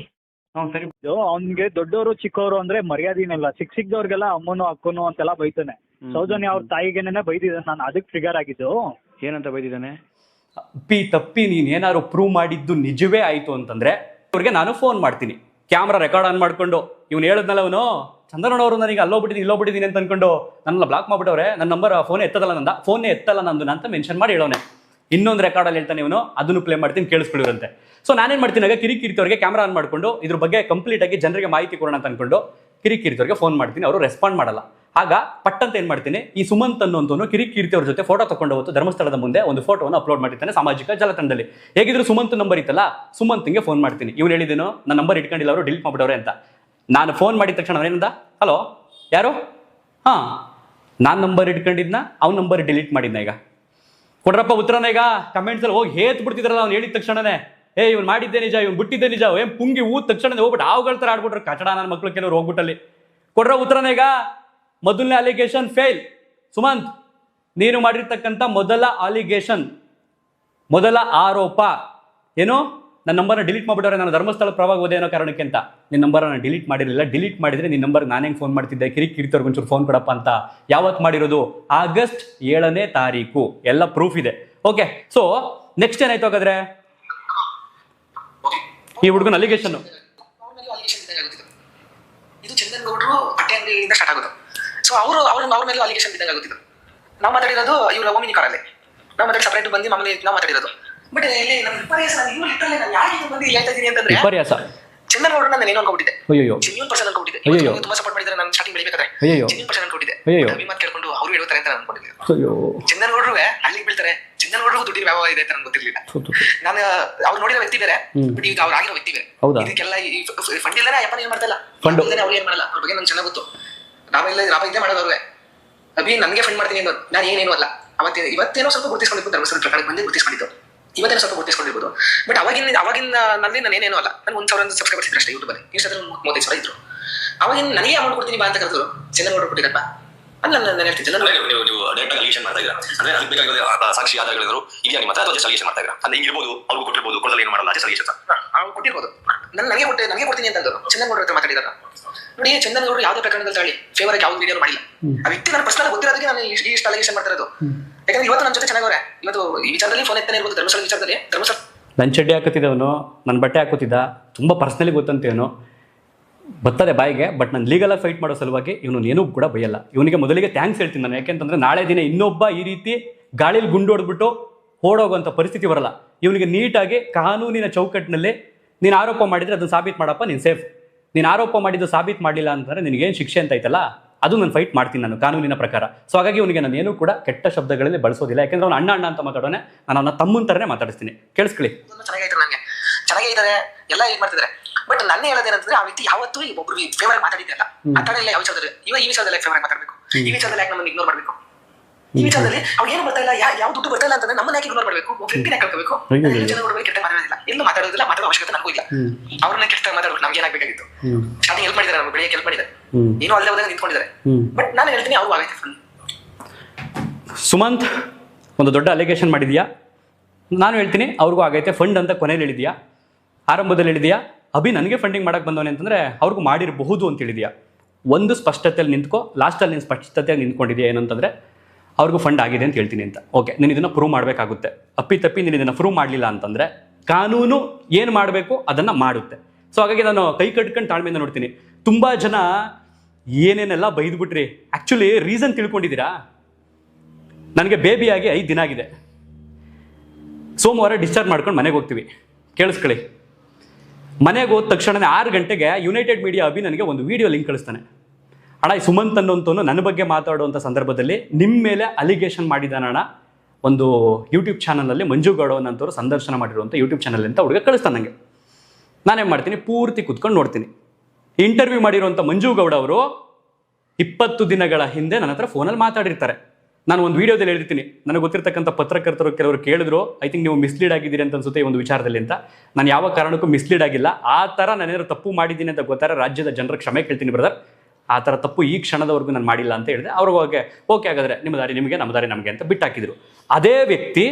ಸರಿ. ಅವ್ನ್ಗೆ ದೊಡ್ಡವರು ಚಿಕ್ಕವರು ಅಂದ್ರೆ ಮರ್ಯಾದಿನಲ್ಲ, ಸಿಕ್ದವ್ರಿಗೆಲ್ಲ ಅಮ್ಮನು ಅಕ್ಕನು ಅಂತೆಲ್ಲ ಬೈತಾನೆ. ಸೌಜನ್ಯ ಅವ್ರ ತಾಯಿಗೆನೆ ಬೈದಿದ್ದಾನೆ, ನಾನು ಅದಕ್ಕೆ ಟ್ರಿಗರ್ ಆಗಿದ್ದು. ಏನಂತ ಬೈದಿದ್ದಾನೆ? ತಪ್ಪಿ ನೀನ್ ಏನಾದ್ರು ಪ್ರೂವ್ ಮಾಡಿದ್ದು ನಿಜವೇ ಆಯ್ತು ಅಂತಂದ್ರೆ ಅವ್ರಿಗೆ ನಾನು ಫೋನ್ ಮಾಡ್ತೀನಿ, ಕ್ಯಾಮ್ರಾ ರೆಕಾರ್ಡ್ ಆನ್ ಮಾಡ್ಕೊಂಡು. ಇವ್ನು ಹೇಳಿದ್ನಲ್ಲ, ಅವನು ಚಂದ್ರನವರು ನನಗೆ ಇಲ್ಲೋಗ್ಬಿಟ್ಟಿದ್ದೀನಿ ಅಂತ ಅನ್ಕೊಂಡು ನನ್ನೆಲ್ಲ ಬ್ಲಾಕ್ ಮಾಡ್ಬಿಟ್ಟವ್ರೆ, ನನ್ನ ನಂಬರ್ ಫೋನೇ ಎತ್ತಲ್ಲ ನಂದು ಅಂತ ಮೆನ್ಷನ್ ಮಾಡಿ ಹೇಳೋನೆ. ಇನ್ನೊಂದು ರೆಕಾರ್ಡಲ್ಲಿ ಹೇಳ್ತಾನೆ ಇವನು, ಅದನ್ನು ಪ್ಲೇ ಮಾಡ್ತೀನಿ, ಕೇಳಿಸ್ಕೊಳ್ಳಿರಂತೆ. ಸೊ ನಾನೇನ್ ಮಾಡ್ತೀನಿ, ಆಗ ಕಿರಿಕಿರಿತವ್ರಿಗೆ ಕ್ಯಾಮ್ರಾ ಆನ್ ಮಾಡ್ಕೊಂಡು ಇದ್ರ ಬಗ್ಗೆ ಕಂಪ್ಲೀಟ್ ಆಗಿ ಜನರಿಗೆ ಮಾಹಿತಿ ಕೊಡೋಣ ಅಂತ ಅನ್ಕೊಂಡು ಕಿರಿಕಿರಿತವ್ರಿಗೆ ಫೋನ್ ಮಾಡ್ತೀನಿ. ಅವರು ರೆಸ್ಪಾಂಡ್ ಮಾಡಲ್ಲ. ಆಗ ಪಟ್ಟಂತ ಏನ್ ಮಾಡ್ತೀನಿ, ಈ ಸುಮಂತ್ ಅನ್ನೋಂತವನು ಕಿರಿಕಿರಿತವ್ರ ಜೊತೆ ಫೋಟೋ ತಗೊಂಡು ಹೋಗ್ತು ಧರ್ಮಸ್ಥಳದ ಮುಂದೆ ಒಂದು ಫೋಟೋವನ್ನು ಅಪ್ಲೋಡ್ ಮಾಡಿರ್ತಾನೆ ಸಾಮಾಜಿಕ ಜಾಲತಾಣದಲ್ಲಿ. ಹೇಗಿದ್ರು ಸುಮಂತ್ ನಂಬರ್ ಇತ್ತಲ್ಲ, ಸುಮಂತ್ಗೆ ಫೋನ್ ಮಾಡ್ತೀನಿ. ಇವ್ನು ಹೇಳಿದೇನು, ನನ್ನ ನಂಬರ್ ಇಟ್ಕೊಂಡಿಲ್ಲ, ಅವರು ಡಿಲೀಟ್ ಮಾಡ್ಬಿಡವ್ರೆ ಅಂತ. ನಾನು ಫೋನ್ ಮಾಡಿದ ತಕ್ಷಣ ಅವನೇನಂದ, ಹಲೋ ಯಾರು? ನಾನು ನಂಬರ್ ಇಟ್ಕೊಂಡಿದ್ನ, ಅವ್ನ ನಂಬರ್ ಡಿಲೀಟ್ ಮಾಡಿದ್ನ. ಈಗ ಕೊಡ್ರಪ್ಪ ಉತ್ತರನ. ಈಗ ಕಮೆಂಟ್ಸ್ ಅಲ್ಲಿ ಹೋಗಿ ಹೇತ್ ಬಿಡ್ತಿದ್ರಲ್ಲ, ಅವ್ನು ಹೇಳಿದ ತಕ್ಷಣನೇ ಇವ್ನು ಮಾಡಿದ್ದೆ ನಿಜ, ಇವ್ನು ಬಿಟ್ಟಿದ್ದೆ ನಿಜ, ಪುಂಗಿ ಊದ ತಕ್ಷಣ ಹೋಗ್ಬಿಟ್ಟು ಆವುಗಳ ತರ ಆಡ್ಬಿಟ್ರೆ ಕಚಡ ನನ್ನ ಮಕ್ಳು ಕೆಲವರು ಹೋಗ್ಬಿಟ್ಟಲ್ಲಿ. ಕೊಡ್ರ ಉತ್ತರನ. ಈಗ ಮೊದಲನೇ ಅಲಿಗೇಷನ್ ಫೇಲ್. ಸುಮಂತ್, ನೀನು ಮಾಡಿರ್ತಕ್ಕಂಥ ಮೊದಲ ಆರೋಪ ಏನು, ನನ್ನ ನಂಬರ್ನ ಡಿಲೀಟ್ ಮಾಡ್ಬಿಟ್ಟವ್ರೆ, ನಾನು ಧರ್ಮಸ್ಥಳ ಪ್ರವಾಗ ಹೋದೆ ಅನ್ನೋ ಕಾರಣಕ್ಕೆ ಅಂತ. ನಿನ್ನ ನಂಬರ್ನ ಡಿಲೀಟ್ ಮಾಡಿರಲಿಲ್ಲ. ಡಿಲೀಟ್ ಮಾಡಿದ್ರೆ ನಿನ್ನ ನಂಬರ್ ನಾನು ಹೆಂಗೆ ಫೋನ್ ಮಾಡ್ತಿದ್ದೆ, ಕಿರಿಕಿರಿತವ್ರಿಗೆ ಒಂಚೂರು ಫೋನ್ ಕೊಡಪ್ಪ ಅಂತ. ಯಾವತ್ತು ಮಾಡಿರೋದು? ಆಗಸ್ಟ್ 7ನೇ ತಾರೀಕು. ಎಲ್ಲ ಪ್ರೂಫ್ ಇದೆ. ಓಕೆ, ಸೊ ನೆಕ್ಸ್ಟ್ ಏನಾಯ್ತು ಹಾಗಾದ್ರೆ? ಈ ಹುಡುಗನ ಅಲಿಗೇಷನ್ ಇದು ಚಂದನ್ ಗೌಡ್ರು ಬಟ್ಟೆ ಅಂಗಡಿಯಿಂದ ಸ್ಟಾರ್ಟ್ ಆಗೋದು. ಸೊ ಅವ್ರ ಮೇಲೆ ಅಲಿಗೇಷನ್ ಬಿದ್ದಂಗೆ ಆಗುತ್ತಿದ್ದು. ನಾವು ಮಾತಾಡಿರೋದು ಇವರ ಓಮಿನಿ ಕಾರಲ್ಲಿ. ನಾವು ಮಾತಾಡಿ ಸಪರೇಟ್ ಬಂದು ಮಾಮೂಲಿ ನಾವು ಮಾತಾಡಿರೋದು. ಬಟ್ ಇಲ್ಲಿ ನಮ್ಮ ವಿಪರ್ಯಾಸ ನಾನು ಯಾಕೆ ಬಂದು ಇಲ್ಲಿ ಹೇಳ್ತಾ ಇದೀನಿ ಅಂತಂದ್ರೆ ವಿಪರ್ಯಾಸ ಚಂದನ್ ಗೌಡ್ರು ನಾನು ಏನೋ ಅನ್ಕೊಂಡಿದ್ದೆ, ಅಯ್ಯೋ ಜೆನ್ಯೂನ್ ಪರ್ಸನ್ ಅನ್ಕೊಂಡಿದ್ದೆ. ಅಯ್ಯೋ. ತುಂಬಾ ಸಪೋರ್ಟ್ ಮಾಡಿದ್ದಾರೆ ನಾನು ಸ್ಟಾರ್ಟಿಂಗ್ ಬೆಳಿಬೇಕಾದ್ರೆ, ಅಯ್ಯೋ ಜೆನ್ಯೂನ್ ಪರ್ಸನ್ ಅನ್ಕೊಂಡಿದ್ದೆ. ಅಯ್ಯೋ. ಅಭಿಮಾನ ಕೇಳ್ಕೊಂಡು ಅವ್ರು ಹೇಳ್ತಾರೆ ಅಂತ ನಾನು ಅನ್ಕೊಂಡಿದ್ದೆ. ಅಯ್ಯೋ ಚಂದನ್ ಗೌಡ್ರು ಅಲ್ಲಿಗೆ ಬೀಳ್ತಾರೆ, ಚಂದನ್ ಗೌಡ್ರು ದುಡ್ಡಿನ ವ್ಯವಹಾರ ಇದೆ ಅಂತ ನನಗೆ ಗೊತ್ತಿರ್ಲಿಲ್ಲ. ನಾನು ಅವ್ರು ನೋಡಿರೋ ವ್ಯಕ್ತಿ ಬೇರೆ, ಬಟ್ ಈಗ ಅವ್ರು ಆಗಿರೋ ವ್ಯಕ್ತಿ ಬೇರೆ. ಹೌದಾ? ಇದಕ್ಕೆಲ್ಲ ಫಂಡ್ ಇಲ್ಲನೇ ಅಪ್ಪನ ಏನ್ ಮಾಡ್ತಾ ಇಲ್ಲ, ಫಂಡ್ ಅವ್ರು ಏನ್ ಮಾಡಲ್ಲ, ಅವ್ರ ಬಗ್ಗೆ ನಂಗೆ ಚೆನ್ನಾಗಿ ಗೊತ್ತು. ರಾಮ ಇದ್ದೇ ಮಾಡೋದು ಅವ್ರಿಗೆ. ಅಭಿ ನನಗೆ ಫಂಡ್ ಮಾಡ್ತೀನಿ ಅನ್ನೋದು ನಾನು ಏನೇನು ಅಲ್ಲ. ಇವತ್ತೇನೋ ಸ್ವಲ್ಪ ಗುರುತಿಸ್ಕೊಂಡಿದ್ದು, ಧರ್ಮಸ್ಥಳ ಪ್ರಕಾರಕ್ಕೆ ಬಂದು ಗುರುತಿಸ್ಕೊಂಡಿದ್ದು, ಇವತ್ತೇನೋ ಸ್ವಲ್ಪ ಗುರುತಿಸ್ಕೊಂಡಿರ್ಬೋದು. ಬಟ್ ಅವಾಗಿನ ನಲ್ಲಿ ನಾನು ಏನೇನೋ ಅಲ್ಲ. ನಾನು 1,000 ಸಬ್ಸ್ಕ್ರೈಬರ್ಸ್ ಇದ್ರು ಅಷ್ಟೇ ಯೂಟ್ಯೂಬಲ್ಲಿ. ಇನ್ಸ್ಟಾದಲ್ಲಿ 35,000 ಇದ್ರು. ಅವಾಗಿನ ನನಗೆ ಅಮೌಂಟ್ ಕೊಡ್ತೀನಿ ಬಾ ಅಂತ ಕರೆದ್ರು. ಚಂದನ್ ಗೌಡ್ರು ಕೊಟ್ಟಿದ್ದಪ್ಪ ಅಲ್ಲ, ನಾನು ಹೇಳ್ತೀನಿ ಚಂದನ್ ನೀವು ಡೈರೆಕ್ಟ್ ಆಗಿ ಅಲಿಗೇಷನ್ ಮಾಡ್ತಾ ಇದ್ದೀರಾ ಅಂದ್ರೆ ಅದಕ್ಕೆ ಬೇಕಾಗಿರೋದು ಸಾಕ್ಷಿ ಆಧಾರಗಳಿದ್ರು ಇದೆಯಾ ನಿಮ್ಮ ಹತ್ರ, ಅಥವಾ ಜಸ್ಟ್ ಅಲಿಗೇಷನ್ ಮಾಡ್ತಾ ಇದ್ದೀರಾ? ಅಂದ್ರೆ ಹಿಂಗಿರ್ಬೋದು, ಅವ್ರಿಗೂ ಕೊಟ್ಟಿರ್ಬೋದು, ಕೊಡಲ್ಲ ಏನು ಮಾಡಲ್ಲ, ಜಸ್ಟ್ ಅಲಿಗೇಷನ್ ಅವ್ರು ಕೊಟ್ಟಿರ್ಬೋದು. ನನಗೆ ಕೊಡ್ತೀನಿ ಅಂತ ಅಂದರು. ಚಂದನ್ ಗೌಡ್ರ ಹತ್ರ ಮಾತಾಡಿದಾರ ನೋಡಿ. ಚಂದನ್ ಗೌಡ್ರು ಯಾವುದೇ ಪ್ರಕರಣದಲ್ಲಿ ತಗೊಳ್ಳಿ ಫೇವರ್ ಆಗಿ ಯಾವ್ದು ವಿಡಿಯೋ ಮಾಡಿಲ್ಲ. ಆ ವ್ಯಕ್ತಿ ನನ್ನ ಪರ್ಸನಲ್ ಗೊತ್ತಿರೋದಕ್ಕೆ ನಾನು ಇಷ್ಟು ಅಲಿಗೇಷನ್ ಮಾಡ್ತಾ ಇರೋದು. ಯಾಕಂದ್ರೆ ಇವತ್ತು ನನ್ನ ಜೊತೆ ಚೆನ್ನಾಗವ್ರೆ. ಇವತ್ತು ಈ ವಿಚಾರದಲ್ಲಿ ಫೋನ್ ಎತ್ತಾನೆ ಇರ್ಬೋದು, ಧರ್ಮಸ್ಥಳ ವಿಚಾರದಲ್ಲಿ. ಧರ್ಮಸ್ಥಳ ನನ್ನ ಚಡ್ಡಿ ಹಾಕೋತಿದ್ದವನು, ನನ್ನ ಬಟ್ಟೆ ಹಾಕೋತಿದ್ದ, ತುಂಬ ಪರ್ಸ್ನಲಿ ಗೊತ್ತಂತೇನು ಬರ್ತದೆ ಬಾಯಿಗೆ. ಬಟ್ ನಾನು ಲೀಗಲಾಗಿ ಫೈಟ್ ಮಾಡೋ ಸಲುವಾಗಿ ಇವನು ಏನೂ ಕೂಡ ಬೈಯಲ್ಲ. ಇವನಿಗೆ ಮೊದಲಿಗೆ ಥ್ಯಾಂಕ್ಸ್ ಹೇಳ್ತೀನಿ ನಾನು. ಯಾಕೆಂತಂದ್ರೆ ನಾಳೆ ದಿನ ಇನ್ನೊಬ್ಬ ಈ ರೀತಿ ಗಾಳಿಲಿ ಗುಂಡು ಹೊಡೆದ್ಬಿಟ್ಟು ಓಡೋಗುವಂಥ ಪರಿಸ್ಥಿತಿ ಬರಲ್ಲ. ಇವನಿಗೆ ನೀಟಾಗಿ ಕಾನೂನಿನ ಚೌಕಟ್ಟಿನಲ್ಲಿ ನೀನು ಆರೋಪ ಮಾಡಿದರೆ ಅದನ್ನು ಸಾಬೀತು ಮಾಡಪ್ಪ, ನೀನು ಸೇಫ್. ನೀನು ಆರೋಪ ಮಾಡಿದ್ದು ಸಾಬೀತು ಮಾಡಲಿಲ್ಲ ಅಂತಂದರೆ ನಿನಗೇನು ಶಿಕ್ಷೆ ಅಂತ ಐತಲ್ಲ, ಅದು ನಾನು ಫೈಟ್ ಮಾಡ್ತೀನಿ ನಾನು ಕಾನೂನಿನ ಪ್ರಕಾರ. ಸೊ ಹಾಗಾಗಿ ಇವನಿಗೆ ನಾನು ಏನೂ ಕೂಡ ಕೆಟ್ಟ ಶಬ್ದಗಳಲ್ಲಿ ಬಳಸೋದಿಲ್ಲ. ಯಾಕೆಂದ್ರೆ ಅವ್ನು ಅಣ್ಣ ಅಂತ ಮಾತಾಡೋನೆ, ನಾನು ಅವನ ತಮ್ಮನ ಥರನೇ ಮಾತಾಡಿಸ್ತೀನಿ. ಕೇಳಿಸ್ಕೊಳ್ಳಿ. ಚೆನ್ನಾಗೈತಾರೆ, ನನಗೆ ಚೆನ್ನಾಗೇ ಇದ್ದಾರೆ, ಎಲ್ಲ ಇದು ಮಾಡ್ತಿದ್ದಾರೆ. ಬಟ್ ನನ್ನ ಹೇಳೋದೇನಂತಂದ್ರೆ ಆ ವ್ಯಕ್ತಿ ಯಾವತ್ತೂ ಒಬ್ರು ಫೇವರ್ ಮಾತಾಡಿದ್ದಲ್ಲ. ಮಾತಾಡಿಲ್ಲ ಯಾವ ವಿಚಾರದಲ್ಲಿ. ಈ ವಿಚಾರದಲ್ಲಿ ಫೇವರ್ ಮಾತಾಡಬೇಕು, ಈ ವಿಚಾರದಲ್ಲಿ ಯಾಕೆ ನಮ್ಮನ್ನು ಇಗ್ನೋರ್ ಮಾಡಬೇಕು, ಈ ವಿಚಾರದಲ್ಲಿ ಅವ್ರು ಏನು ಬರ್ತಾ ಇಲ್ಲ, ಯಾವ ದುಡ್ಡು ಬರ್ತಾ ಇಲ್ಲ ಅಂತಂದ್ರೆ ನಮ್ಮನ್ನ ಯಾಕೆ ಇಗ್ನೋರ್ ಮಾಡಬೇಕು, ವ್ಯಕ್ತಿನ ಯಾಕೆ ಕಳ್ಕೋಬೇಕು. ಜನ ನೋಡುವ ಕೆಟ್ಟ ಮಾತಾಡೋದಿಲ್ಲ, ಎಲ್ಲೂ ಮಾತಾಡೋದಿಲ್ಲ, ಮಾತಾಡೋ ಅವಶ್ಯಕತೆ ನನಗೂ ಇಲ್ಲ. ಅವ್ರನ್ನ ಕೆಟ್ಟ ಮಾತಾಡ್ಬೇಕು, ನಮ್ಗೆ ಏನಾಗಬೇಕಾಗಿತ್ತು. ಸ್ಟಾರ್ಟಿಂಗ್ ಹೆಲ್ಪ್ ಮಾಡಿದ್ದಾರೆ, ನಮ್ಗೆ ಬೆಳಿಗ್ಗೆ ಹೆಲ್ಪ್ ಮಾಡಿದ್ದಾರೆ, ಏನೋ ಅಲ್ಲೇ ಹೋದಾಗ ನಿಂತ್ಕೊಂಡಿದ್ದಾರೆ. ಬಟ್ ನಾನು ಹೇಳ್ತೀನಿ ಅವ್ರು ಆಗೈತೆ ಫಂಡ್. ಸುಮಂತ್ ಒಂದು ದೊಡ್ಡ ಅಲಿಗೇಷನ್ ಮಾಡಿದ್ಯಾ, ನಾನು ಹೇಳ್ತೀನಿ ಅವ್ರಿಗೂ ಆಗೈತೆ ಫಂಡ್ ಅಂತ ಕೊನೆಯಲ್ಲಿ ಹೇಳಿದ್ಯಾ, ಆರಂಭದಲ್ಲಿ ಹೇಳಿದ್ಯಾ. ಅಭಿ ನನಗೆ ಫಂಡಿಂಗ್ ಮಾಡಕ್ಕೆ ಬಂದವನೇ ಅಂತಂದರೆ ಅವ್ರಿಗೂ ಮಾಡಿರಬಹುದು ಅಂತ ಹೇಳಿದ್ಯಾ. ಒಂದು ಸ್ಪಷ್ಟತೆಯಲ್ಲಿ ನಿಂತ್ಕೋ, ಲಾಸ್ಟಲ್ಲಿ ನೀನು ಸ್ಪಷ್ಟತೆಯಾಗಿ ನಿಂತ್ಕೊಂಡಿದ್ಯಾ ಏನಂತಂದರೆ ಅವ್ರಿಗೂ ಫಂಡ್ ಆಗಿದೆ ಅಂತ ಹೇಳ್ತೀನಿ ಅಂತ. ಓಕೆ, ನೀನು ಇದನ್ನು ಪ್ರೂವ್ ಮಾಡಬೇಕಾಗುತ್ತೆ. ಅಪ್ಪಿ ನೀನು ಇದನ್ನು ಪ್ರೂವ್ ಮಾಡಲಿಲ್ಲ ಅಂತಂದರೆ ಕಾನೂನು ಏನು ಮಾಡಬೇಕು ಅದನ್ನು ಮಾಡುತ್ತೆ. ಸೊ ಹಾಗಾಗಿ ನಾನು ಕೈ ಕಟ್ಕೊಂಡು ತಾಳ್ಮೆಯಿಂದ ನೋಡ್ತೀನಿ. ತುಂಬ ಜನ ಏನೇನೆಲ್ಲ ಬೈದ್ಬಿಟ್ರಿ, ಆ್ಯಕ್ಚುಲಿ ರೀಸನ್ ತಿಳ್ಕೊಂಡಿದ್ದೀರಾ. ನನಗೆ ಬೇಬಿಯಾಗಿ 5 ದಿನ ಆಗಿದೆ. ಸೋಮವಾರ ಡಿಸ್ಚಾರ್ಜ್ ಮಾಡ್ಕೊಂಡು ಮನೆಗೆ ಹೋಗ್ತೀವಿ. ಕೇಳಿಸ್ಕೊಳ್ಳಿ, ಮನೆಗೆ ಹೋದ ತಕ್ಷಣವೇ 6 ಗಂಟೆಗೆ ಯುನೈಟೆಡ್ ಮೀಡಿಯಾ ಅಭಿ ನನಗೆ ಒಂದು ವಿಡಿಯೋ ಲಿಂಕ್ ಕಳಿಸ್ತಾನೆ. ಅಣ್ಣ, ಈ ಸುಮಂತ್ ಅನ್ನೋಂಥವನು ನನ್ನ ಬಗ್ಗೆ ಮಾತಾಡುವಂಥ ಸಂದರ್ಭದಲ್ಲಿ ನಿಮ್ಮ ಮೇಲೆ ಅಲಿಗೇಷನ್ ಮಾಡಿದಾನಣ್ಣ, ಒಂದು ಯೂಟ್ಯೂಬ್ ಚಾನಲಲ್ಲಿ ಮಂಜು ಗೌಡ ಅನ್ನೋಂಥವ್ರು ಸಂದರ್ಶನ ಮಾಡಿರುವಂಥ ಯೂಟ್ಯೂಬ್ ಚಾನಲ್ ಅಂತ ಹುಡುಗ ಕಳಿಸ್ತಾನೆ ನನಗೆ. ನಾನೇನು ಮಾಡ್ತೀನಿ, ಪೂರ್ತಿ ಕುತ್ಕೊಂಡು ನೋಡ್ತೀನಿ. ಇಂಟರ್ವ್ಯೂ ಮಾಡಿರುವಂಥ ಮಂಜು ಗೌಡ ಅವರು 20 ದಿನಗಳ ಹಿಂದೆ ನನ್ನ ಹತ್ರ ಫೋನಲ್ಲಿ ಮಾತಾಡಿರ್ತಾರೆ. ನಾನು ಒಂದು ವೀಡಿಯೋದಲ್ಲಿ ಹೇಳಿರ್ತೀನಿ, ನನಗೆ ಗೊತ್ತಿರ್ತಕ್ಕಂಥ ಪತ್ರಕರ್ತರು ಕೆಲವರು ಕೇಳಿದ್ರು, ಐ ಥಿಂಕ್ ನೀವು ಮಿಸ್ಲೀಡ್ ಆಗಿದ್ದೀರಿ ಅಂತ ಅನ್ಸುತ್ತೆ ಈ ಒಂದು ವಿಚಾರದಲ್ಲಿ ಅಂತ. ನಾನು ಯಾವ ಕಾರಣಕ್ಕೂ ಮಿಸ್ಲೀಡ್ ಆಗಿಲ್ಲ. ಆ ಥರ ನಾನೇನಾದ್ರು ತಪ್ಪು ಮಾಡಿದ್ದೀನಿ ಅಂತ ಗೊತ್ತಾರೆ ರಾಜ್ಯದ ಜನರ ಕ್ಷಮೆ ಕೇಳ್ತೀನಿ ಬ್ರದರ್. ಆ ಥರ ತಪ್ಪು ಈ ಕ್ಷಣದವರೆಗೂ ನಾನು ಮಾಡಿಲ್ಲ ಅಂತ ಹೇಳಿದೆ. ಅವ್ರಿಗೆ ಓಕೆ ಹಾಗಾದರೆ ನಿಮ್ಮ ದಾರಿ ನಿಮಗೆ, ನಮ್ಮ ದಾರಿ ನಮಗೆ ಅಂತ ಬಿಟ್ಟಾಕಿದ್ರು. ಅದೇ ವ್ಯಕ್ತಿ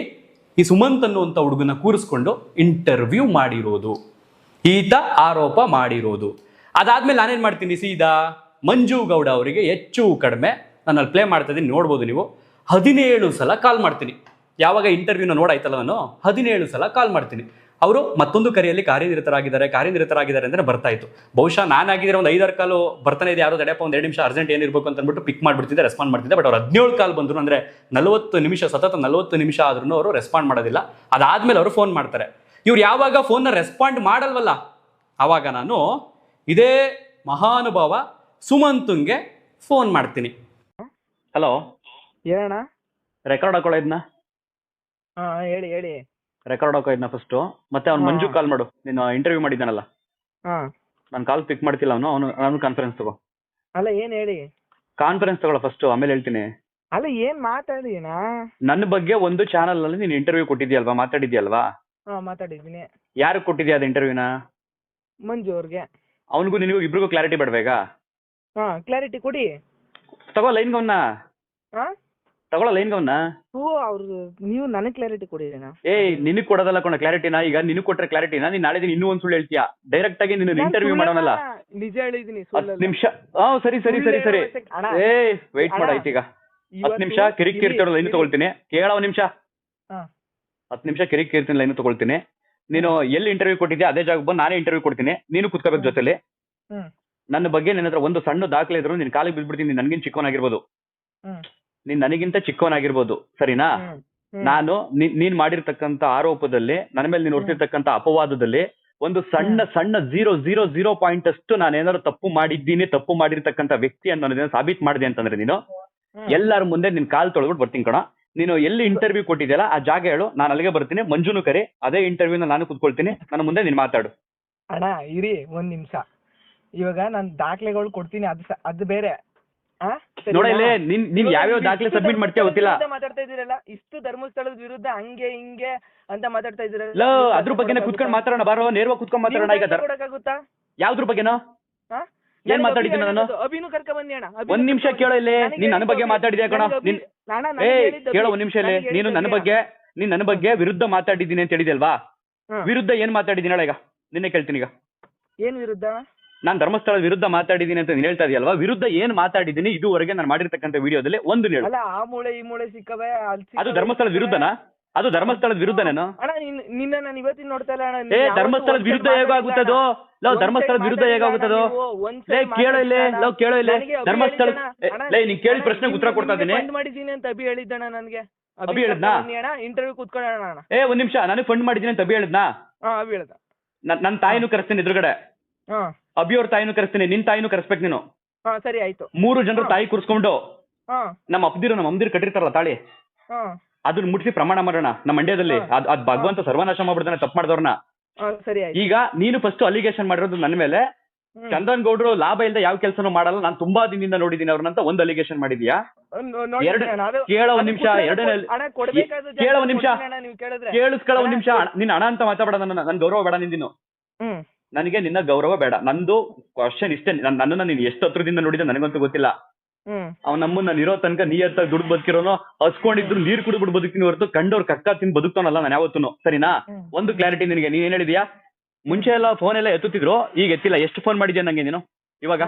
ಈ ಸುಮಂತ್ ಅನ್ನುವಂಥ ಹುಡುಗನ ಕೂರಿಸ್ಕೊಂಡು ಇಂಟರ್ವ್ಯೂ ಮಾಡಿರೋದು, ಈತ ಆರೋಪ ಮಾಡಿರೋದು. ಅದಾದಮೇಲೆ ನಾನೇನು ಮಾಡ್ತೀನಿ, ಸೀದಾ ಮಂಜು ಗೌಡ ಅವರಿಗೆ ಹೆಚ್ಚು ಕಡಿಮೆ ನಾನು ಪ್ಲೇ ಮಾಡ್ತಾ ಇದ್ದೀನಿ, ನೋಡ್ಬೋದು ನೀವು, 17 ಸಲ ಕಾಲ್ ಮಾಡ್ತೀನಿ. ಯಾವಾಗ ಇಂಟರ್ವ್ಯೂನ ನೋಡಾಯ್ತಲ್ಲ ನಾನು 17 ಸಲ ಕಾಲ್ ಮಾಡ್ತೀನಿ. ಅವರು ಮತ್ತೊಂದು ಕರೆಯಲ್ಲಿ ಕಾರ್ಯನಿರತರಾಗಿದ್ದಾರೆ ಅಂದರೆ ಬರ್ತಾ ಇತ್ತು. ಬಹುಶಃ ನಾನಾಗಿದ್ರೆ ಒಂದು 5-6 ಕಾಲು ಬರ್ತಾನೆ ಇದೆ, ಯಾರೋ ತಡೆಯಪ್ಪ ಒಂದು 2 ನಿಮಿಷ ಅರ್ಜೆಂಟ್ ಏನಿರಬೇಕು ಅಂತ ಅಂದ್ಬಿಟ್ಟು ಪಿಕ್ ಮಾಡಿಬಿಡ್ತಿದ್ದೆ, ರೆಸ್ಪಾಂಡ್ ಮಾಡ್ತಿದ್ದೆ. ಬಟ್ ಅವ್ರು 17 ಕಾಲ್ ಬಂದರು ಅಂದರೆ 40 ನಿಮಿಷ, ಸತತ 40 ನಿಮಿಷ ಆದ್ರೂ ಅವರು ರೆಸ್ಪಾಂಡ್ ಮಾಡೋದಿಲ್ಲ. ಅದಾದಮೇಲೆ ಅವರು ಫೋನ್ ಮಾಡ್ತಾರೆ. ಇವ್ರು ಯಾವಾಗ ಫೋನ್ನ ರೆಸ್ಪಾಂಡ್ ಮಾಡಲ್ವಲ್ಲ, ಆವಾಗ ನಾನು ಇದೇ ಮಹಾನುಭಾವ ಸುಮಂತಂಗೆ ಫೋನ್ ಮಾಡ್ತೀನಿ. ಹಲೋ, ಹೇಳಣ್ಣ. ರೆಕಾರ್ಡ್ ಹಾಕೊಳ್ಳೋ ಇದನ್ನ, ಹಾಂ ಹೇಳಿ. ರೆಕಾರ್ಡ್ ಹಾಕೋ ಇದನ್ನ ಫಸ್ಟು. ಮತ್ತೆ ಅವ್ನು ಮಂಜು ಕಾಲ್ ಮಾಡು, ನೀನು ಇಂಟರ್ವ್ಯೂ ಮಾಡಿದ್ದಾನಲ್ಲ. ಹಾಂ, ನಾನು ಕಾಲ್ ಪಿಕ್ ಮಾಡ್ತಿಲ್ಲ, ಅವನು ಕಾನ್ಫರೆನ್ಸ್ ತಗೋ. ಅಲ್ಲ ಏನು ಹೇಳಿ, ಕಾನ್ಫರೆನ್ಸ್ ತಗೊಳ್ಳೋ ಫಸ್ಟು, ಆಮೇಲೆ ಹೇಳ್ತೀನಿ. ಅಲ್ಲ ಏನು ಮಾತಾಡಿನಾ? ನನ್ನ ಬಗ್ಗೆ ಒಂದು ಚಾನಲಲ್ಲಿ ನೀನು ಇಂಟರ್ವ್ಯೂ ಕೊಟ್ಟಿದ್ಯಲ್ವಾ, ಮಾತಾಡಿದ್ಯಲ್ವಾ? ಹಾಂ ಮಾತಾಡಿದ್ದೀನಿ. ಯಾರಿಗೆ ಕೊಟ್ಟಿದ್ಯಾ ಅದು ಇಂಟರ್ವ್ಯೂನ? ಮಂಜು ಅವ್ರಿಗೆ. ಅವನಿಗೂ ನಿನಗೂ ಇಬ್ರಿಗೂ ಕ್ಲಾರಿಟಿ ಬೇಡಬೇಕಾ? ಹಾಂ ಕ್ಲಾರಿಟಿ ಕೊಡಿ. ತಗೋ ಲೈನ್ಗವನ್ನ, ಹಾಂ ತಗೊಳ್ಳೋ ಲೈನ್ಗವನ್ನ. ಅವ್ರು ನೀವು ನನಗೆ ಕ್ಲಾರಿಟಿ ಕೊಡಿರೇನಾ? ನಿನಗೆ ಕೊಡೋದಲ್ಲ ಕೊಡ ಕ್ಲಾರಿಟಿನ. ಈಗ ನಿನಗೆ ಕೊಟ್ಟರೆ ಕ್ಲಾರಿಟಿನ, ನೀನು ನಾಳೆ ದಿನ ಇನ್ನೂ ಒಂದು ಸುಳ್ಳು ಹೇಳ್ತೀಯಾ. ಡೈರೆಕ್ಟ್ ಆಗಿ ನೀನು ಇಂಟರ್ವ್ಯೂ ಮಾಡೋನಲ್ಲ. ನಿಜ ಹೇಳಿದೀನಿ. 10 ನಿಮಿಷ. ಸರಿ. ವೆಯ್ಟ್ ಮಾಡಾಯ್ತು. ಈಗ 10 ನಿಮಿಷ ಕಿರಿಕಿರ್ತಿರೋ ಲೈನ್ ತಗೊಳ್ತೀನಿ, ಕೇಳ. 1 ನಿಮಿಷ, 10 ನಿಮಿಷ ಕಿರಿಕಿರ್ತೀನಿ, ಲೈನ್ ತಗೊಳ್ತೀನಿ. ನೀನು ಎಲ್ಲಿ ಇಂಟರ್ವ್ಯೂ ಕೊಟ್ಟಿದ್ಯಾ ಅದೇ ಜಾಗ ಬಂದು ನಾನೇ ಇಂಟರ್ವ್ಯೂ ಕೊಡ್ತೀನಿ, ನೀನು ಕುತ್ಕೋಬೇಕು ಜೊತೆಲಿ. ನನ್ನ ಬಗ್ಗೆ ನನ್ನ ಹತ್ರ ಒಂದು ಸಣ್ಣ ದಾಖಲೆ ಇದ್ರು ನೀನು ಕಾಲಿಗೆ ಬಿದ್ಬಿಡ್ತೀನಿ. ನೀನು ನನಗಿಂತ ಚಿಕ್ಕವನಾಗಿರ್ಬೋದು, ನೀನು ನನಗಿಂತ ಚಿಕ್ಕವನಾಗಿರ್ಬೋದು, ಸರಿನಾ? ನಾನು ನೀನ್ ಮಾಡಿರ್ತಕ್ಕಂತ ಆರೋಪದಲ್ಲಿ ನನ್ನ ಮೇಲೆ ನೀನು ಹೊರತಿರ್ತಕ್ಕಂತ ಅಪವಾದದಲ್ಲಿ ಒಂದು ಸಣ್ಣ 0.0 ಪಾಯಿಂಟ್ ಅಷ್ಟು ನಾನೇನಾದ್ರು ತಪ್ಪು ಮಾಡಿರ್ತಕ್ಕಂತ ವ್ಯಕ್ತಿ ಅನ್ನೋದನ್ನ ಸಾಬೀತ್ ಮಾಡಿದೆ ಅಂತಂದ್ರೆ ನೀನು ಎಲ್ಲರ ಮುಂದೆ ನಿನ್ ಕಾಲ್ ತೊಳ್ಬಿಟ್ಟು ಬರ್ತೀನಿ ಕಣ. ನೀನು ಎಲ್ಲಿ ಇಂಟರ್ವ್ಯೂ ಕೊಟ್ಟಿದ್ಯಲ್ಲ ಆ ಜಾಗ ಹೇಳು, ನಾನು ಅಲ್ಲಿಗೆ ಬರ್ತೀನಿ. ಮಂಜುನು ಕರಿ, ಅದೇ ಇಂಟರ್ವ್ಯೂನ ನಾನು ಕುತ್ಕೊಳ್ತೀನಿ, ನನ್ನ ಮುಂದೆ ನೀನ್ ಮಾತಾಡು. ಅಣ್ಣ ಇರಿ ಒಂದ್ ನಿಮಿಷ, ಇವಾಗ ನಾನು ದಾಖಲೆಗಳು ಕೊಡ್ತೀನಿ, ಅದು ಬೇರೆ. ನೋಡ ಇಲ್ಲಿ ನೀನ್ ಯಾವ್ಯಾವ ದಾಖಲೆ ಸಬ್ಮಿಟ್ ಮಾಡ್ತೀಯ ಗೊತ್ತಿಲ್ಲ. ಮಾತಾಡ್ತಾ ಇದೀರಲ್ಲ, ಇಷ್ಟು ಧರ್ಮಸ್ಥಳದ ವಿರುದ್ಧ ಹಂಗೆ ಹಿಂಗೆ ಅಂತ ಮಾತಾಡ್ತಾ ಇದೀರಲ್ಲ. ಅದ್ರ ಬಗ್ಗೆನೇ ಕುತ್ಕೊಂಡು ಮಾತಾಡೋಣ, ಬಾರೋ ನೇರವಾಗಿ ಕುತ್ಕೊಂಡ್ ಮಾತಾಡೋಣ. ಈಗ ಕೊಡಕ್ಕಾಗುತ್ತಾ? ಯಾವ್ದ್ರ ಬಗ್ಗೆನೋ ಏನ್ ಮಾತಾಡಿದ್ದೀನಿ ನಾನು? ಅಭಿನು ಕರ್ಕ ಬನ್ನಿ ಅಣ್ಣ. ಒಂದ್ ನಿಮಿಷ ಕೇಳೋ ಇಲ್ಲಿ, ನೀನ್ ನನ್ನ ಬಗ್ಗೆ ಮಾತಾಡಿದ್ಯಾ ಕಣ? ಕೇಳೋ ಒಂದ್ ನಿಮಿಷ ಇಲ್ಲಿ, ನೀನು ನನ್ನ ಬಗ್ಗೆ ವಿರುದ್ಧ ಮಾತಾಡಿದ್ದೀನಿ ಅಂತ ಹೇಳಿದ್ಯಲ್ವಾ? ವಿರುದ್ಧ ಏನ್ ಮಾತಾಡಿದ್ದೀನಿ ಹೇಳ? ಈಗ ನಿನ್ನೆ ಕೇಳ್ತೀನಿ. ಈಗ ಏನ್ ವಿರುದ್ಧ? ನಾನ್ ಧರ್ಮಸ್ಥಳದ ವಿರುದ್ಧ ಮಾತಾಡಿದ್ದೀನಿ ಅಂತ ನೀನ್ ಹೇಳ್ತಾ ಇದೆಯಲ್ವಾ? ವಿರುದ್ಧ ಏನ್ ಮಾತಾಡಿದ್ದೀನಿ ಇದುವರೆಗೆ ನಾನು ಮಾಡಿರ್ತಕ್ಕಂಥ ವಿಡಿಯೋದಲ್ಲಿ ಒಂದು ಹೇಳು. ಅಲ್ಲ, ಆ ಮೂಳೆ ಈ ಮೂಳೆ ಸಿಕ್ಕವೆ. ಅದು ಧರ್ಮಸ್ಥಳದ ವಿರುದ್ಧನಾ? ಅದು ಧರ್ಮಸ್ಥಳದ ವಿರುದ್ಧನೇನು? ಅಣ್ಣ ನಿನ್ನ ನಾನು ಇವತ್ತಿನ ನೋಡ್ತಾ ಇಲ್ಲ ಅಣ್ಣ. ಧರ್ಮಸ್ಥಳದ ವಿರುದ್ಧ ಹೇಗಾಗುತ್ತದೋ? ಧರ್ಮಸ್ಥಳದ ವಿರುದ್ಧ ಹೇಗಾಗುತ್ತದೋ? ಕೇಳೋ ಇಲ್ಲಿ, ಧರ್ಮಸ್ಥಳ ನೀನ್ ಕೇಳಿ ಪ್ರಶ್ನೆಗೆ ಉತ್ತರ ಕೊಡ್ತಾ ಇದ್ದೀನಿ. ಫಂಡ್ ಮಾಡಿದ್ದೀನಿ ಅಂತ ಅಭಿ ಹೇಳಿದ್ದಣ್ಣ ನನಗೆ. ಅಭಿ ಹೇಳಿದ್ನಾ? ಇಂಟರ್ವ್ಯೂ ಕೂತ್ಕೊಳ್ಳೋಣ ಅಣ್ಣ. ಒಂದ್ ನಿಮಿಷ, ನನಗೆ ಫಂಡ್ ಮಾಡಿದ್ದೀನಿ ಅಂತ ಅಭಿ ಹೇಳಿದ್ನಾ? ಅಭಿ ಹೇಳ್ದ. ನನ್ನ ತಾಯಿನೂ ಕರೆಸ್ತೀನಿ ಎದುರುಗಡೆ. ಅಭಿ ಅವ್ರ ತಾಯಿನೂ ಕರೆಸ್ತೀನಿ, ನಿನ್ ತಾಯಿನೂ ಕರೆಸ್ಬೇಕು ನೀನು. ಸರಿ ಆಯ್ತು. 3 ಜನರು ತಾಯಿ ಕೂರಿಸ್ಕೊಂಡು ನಮ್ಮ ಅಮ್ಮದಿರು ಕಟ್ಟಿರ್ತಾರಲ್ಲ ತಾಳಿ, ಅದನ್ನ ಮುಟ್ಸಿ ಪ್ರಮಾಣ ಮಾಡೋಣ ನಮ್ಮ ಮಂಡ್ಯದಲ್ಲಿ. ಅದ್ ಭಗವಂತ ಸರ್ವನಾಶ ಮಾಡ್ಬಿಡ್ತಾನೆ ತಪ್ಪು ಮಾಡಿದವ್ರನ್ನ. ಸರಿ. ಈಗ ನೀನು ಫಸ್ಟ್ ಅಲಿಗೇಷನ್ ಮಾಡಿರೋದು ನನ್ನ ಮೇಲೆ. ಚಂದನ್ ಗೌಡ್ರು ಲಾಭ ಇಲ್ಲದೆ ಯಾವ ಕೆಲಸನೂ ಮಾಡಲ್ಲ, ನಾನು ತುಂಬಾ ದಿನದಿಂದ ನೋಡಿದೀನಿ ಅವ್ರನ್ನಂತ ಒಂದು ಅಲಿಗೇಷನ್ ಮಾಡಿದ್ಯಾ? ಕೇಳೋ ಒಂದ್ ನಿಮಿಷ, ಕೇಳೋ ಒಂದ್ ನಿಮಿಷ, ಕೇಳಿಸ್ಕೊಳ್ಳೋ ಒಂದ್ ನಿಮಿಷ. ನಿನ್ನ ಹಣ ಅಂತ ಮಾತಾಡಬೇಡ, ನನ್ ಗೌರವ ಬೇಡ ನಿಂದಿನು. ನನಗೆ ನಿನ್ನ ಗೌರವ ಬೇಡ. ನಂದು ಕ್ವಶನ್ ಇಷ್ಟೇ, ನನ್ನನ್ನ ನೀನ್ ಎಷ್ಟು ಹತ್ರದಿಂದ ನೋಡಿದ್ರೆ ನನಗಂತೂ ಗೊತ್ತಿಲ್ಲ. ಅವ್ನ ನಮ್ಮನ್ನ ಇರೋ ತನಕ ನೀರ್ ದುಡ್ಡು ಬದುಕಿರೋನು, ಹಸ್ಕೊಂಡಿದ್ರು ನೀರ್ ಕುಡಿದ್ಬಿಟ್ಟು ಬದುಕ್ತೀನಿ ಹೊರತು ಕಂಡವ್ರ ಕಕ್ಕ ತಿಂದು ಬದುಕ್ತಾನಲ್ಲ ನಾನು ಯಾವತ್ತೂ. ಸರಿನಾ? ಒಂದು ಕ್ಲಾರಿಟಿ ನಿನಗೆ. ನೀನ್ ಏನ್ ಹೇಳಿದ್ಯಾ? ಮುಂಚೆ ಎಲ್ಲ ಫೋನ್ ಎಲ್ಲ ಎತ್ತುತ್ತಿದ್ರು, ಈಗ ಎತ್ತಿಲ್ಲ. ಎಷ್ಟು ಫೋನ್ ಮಾಡಿದ್ಯಾ ನಂಗೆ ನೀನು? ಇವಾಗ